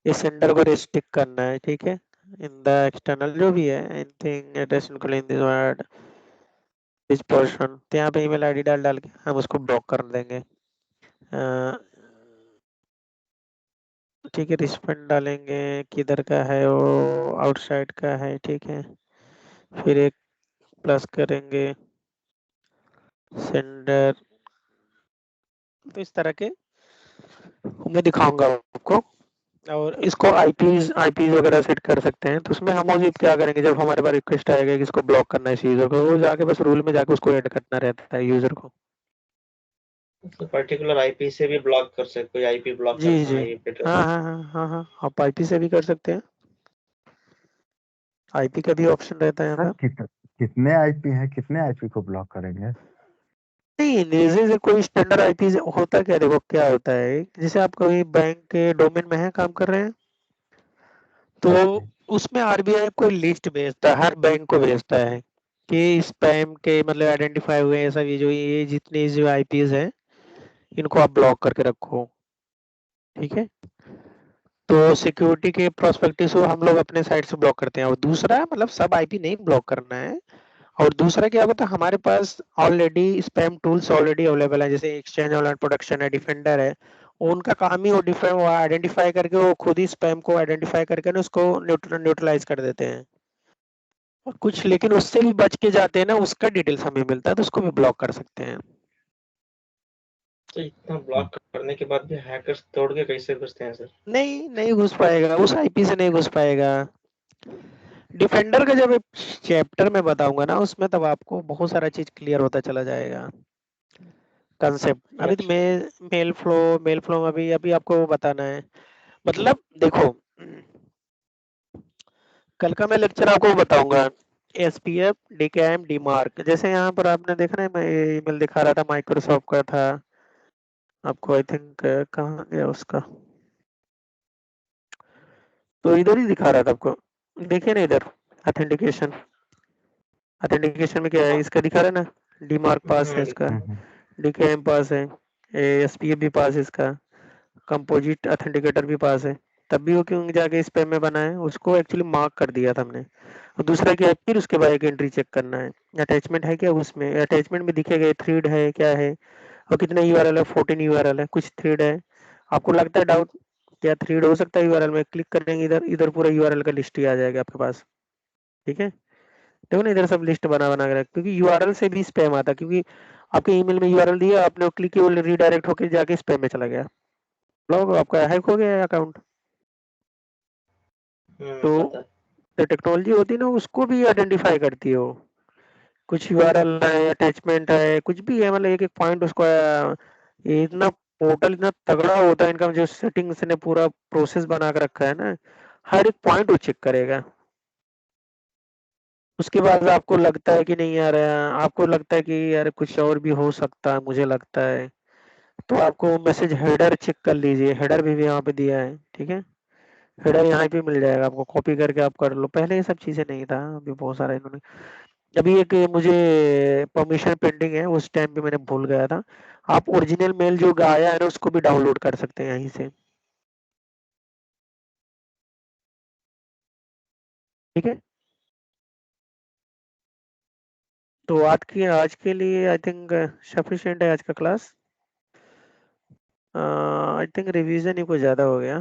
इस सेंडर को रेस्ट्रिक्ट करना है, ठीक है, इन द एक्सटर्नल जो भी है anything address including this word this person, तो यहाँ पे ईमेल आईडी डाल डाल के हम उसको ब्लॉक कर देंगे। ठीक है, रिस्पेंड डालेंगे, किधर का है वो, आउटसाइड का है, ठीक है। फिर एक प्लस करेंगे सेंडर, तो इस तरह के मैं दिखाऊंगा आपको। और इसको आईपीज वगैरह सेट कर सकते हैं, तो उसमें हम अभी क्या करेंगे, जब हमारे पास रिक्वेस्ट आएगा कि इसको ब्लॉक करना है इस यूजर को, वो जाके बस रूल में जाके उसको ऐड करना रहता है यूजर को। तो पर्टिकुलर आईपी से भी ब्लॉक कर सकते, कोई आईपी ब्लॉक जी करना जी, है ये पे हाँ हाँ हाँ हाँ हाँ, आप आईपी से भी कर सकते हैं, आईपी का भी ऑप्शन रहता है यहाँ सर पे। कितने आईपी हैं, कितने आईपी को ब्लॉक करेंगे? नहीं, जैसे कोई स्टैंडर्ड आईपी होता क्या, देखो क्या होता है, जैसे आप कोई बैंक के डोमेन में है काम कर रहे हैं, तो ओके। उसमें आरबीआई कोई लिस्ट भेजता है, हर बैंक को भेजता है कि स्पैम के मतलब आइडेंटिफाई हुए हैं सभी, जो ये जितने जो आईपीज हैं इनको आप ब्लॉक करके रखो, ठीक है। तो सिक्योरिटी के प्रोस्पेक्टिव से हम लोग अपने साइड से ब्लॉक करते हैं, और दूसरा मतलब सब आईपी नहीं ब्लॉक करना है, और दूसरा क्या होता है, हमारे पास already spam tools already available है, जैसे एक्सचेंज ऑनलाइन प्रोडक्शन है, डिफेंडर है, उनका काम ही वो आइडेंटिफाई करके, वो खुद ही स्पैम को आइडेंटिफाई करके ना उसको न्यूट्रलाइज कर देते हैं। और कुछ लेकिन उससे भी बच के जाते हैं ना, उसका डिटेल्स हमें मिलता है, तो उसको भी ब्लॉक कर सकते हैं। तो इतना ब्लॉक करने के बाद भी हैकर्स तोड़ के कैसे घुसते हैं सर? नहीं घुस पाएगा, उस आईपी से नहीं घुस पाएगा। डिफेंडर का जब चैप्टर में बताऊंगा ना, उसमें तब आपको बहुत सारा चीज क्लियर होता चला जाएगा, कंसेप्ट। अभी तो अच्छा। मेल फ्लो अभी अभी आपको वो बताना है, मतलब देखो, कल का मैं लेक्चर आपको बताऊंगा, एसपीएफ डीकैम डीमार्क, जैसे यहाँ पर आपने देखा ना, मैं ईमेल दिखा रहा था माइक्रोसॉफ्ट का था आपको, आई थिंक कहाँ गया उसका, तो इधर ही दिखा रहा था आपको, देखिए ना इधर, ऑथेंटिकेशन, ऑथेंटिकेशन में क्या है, हाँ। इसका दिखा रहा है ना, डीमार्क पास है इसका, हम्म। डीकेएम पास है, एसपीएफ भी पास है इसका, कंपोजिट ऑथेंटिकेटर भी पास है, तब भी वो क्यों जाके स्पैम में बना है, उसको एक्चुअली मार्क कर दिया था हमने। और दूसरा क्या है, फिर उसके बाद एक एंट्री चेक करना है, अटैचमेंट है क्या, उसमें अटैचमेंट में दिखेगा थ्रेड है क्या है, और कितना यूआरएल है, 14 यूआरएल है, कुछ थ्रेड है, आपको लगता है डाउट क्या थ्रेड हो सकता है यूआरएल में, क्लिक करेंगे इधर, इधर पूरा यूआरएल का लिस्ट ही आ जाएगा आपके पास, ठीक है। देखो ना इधर सब लिस्ट बना बना के रख, क्योंकि यूआरएल से भी स्पैम आता है, क्योंकि आपके ईमेल में यूआरएल दिया, आपने क्लिक किया, वो रीडायरेक्ट होकर जाके स्पैम में चला गया, लॉग आपका हैक हो गया अकाउंट। तो पता है। जो टेक्नोलॉजी होती है ना, उसको भी आइडेंटिफाई करती है वो, कुछ यूआरएल है, अटैचमेंट है, कुछ भी है, मतलब एक एक पॉइंट उसको ये इतना पोर्टल इतना तगड़ा होता है इनका, जो सेटिंग्स ने पूरा प्रोसेस बना के रखा है ना, हर एक पॉइंट वो चेक करेगा। उसके बाद आपको लगता है कि नहीं यार, आपको लगता है कि यार कुछ और भी हो सकता है, मुझे लगता है, तो आपको मैसेज हेडर चेक कर लीजिए, हेडर भी यहाँ पे दिया है, ठीक है। हेडर यहाँ पे मिल जाएगा आपको, कॉपी करके आप कर लो, पहले ये सब चीजें नहीं था, अभी बहुत सारा इन्होंने, अभी एक मुझे परमिशन पेंडिंग है, उस टाइम पे मैंने भूल गया था, आप ओरिजिनल मेल जो आया है ना, उसको भी डाउनलोड कर सकते हैं यहीं से, ठीक है। तो आज के लिए आई थिंक सफिशिएंट है आज का क्लास, आई थिंक रिवीजन ही कुछ ज्यादा हो गया।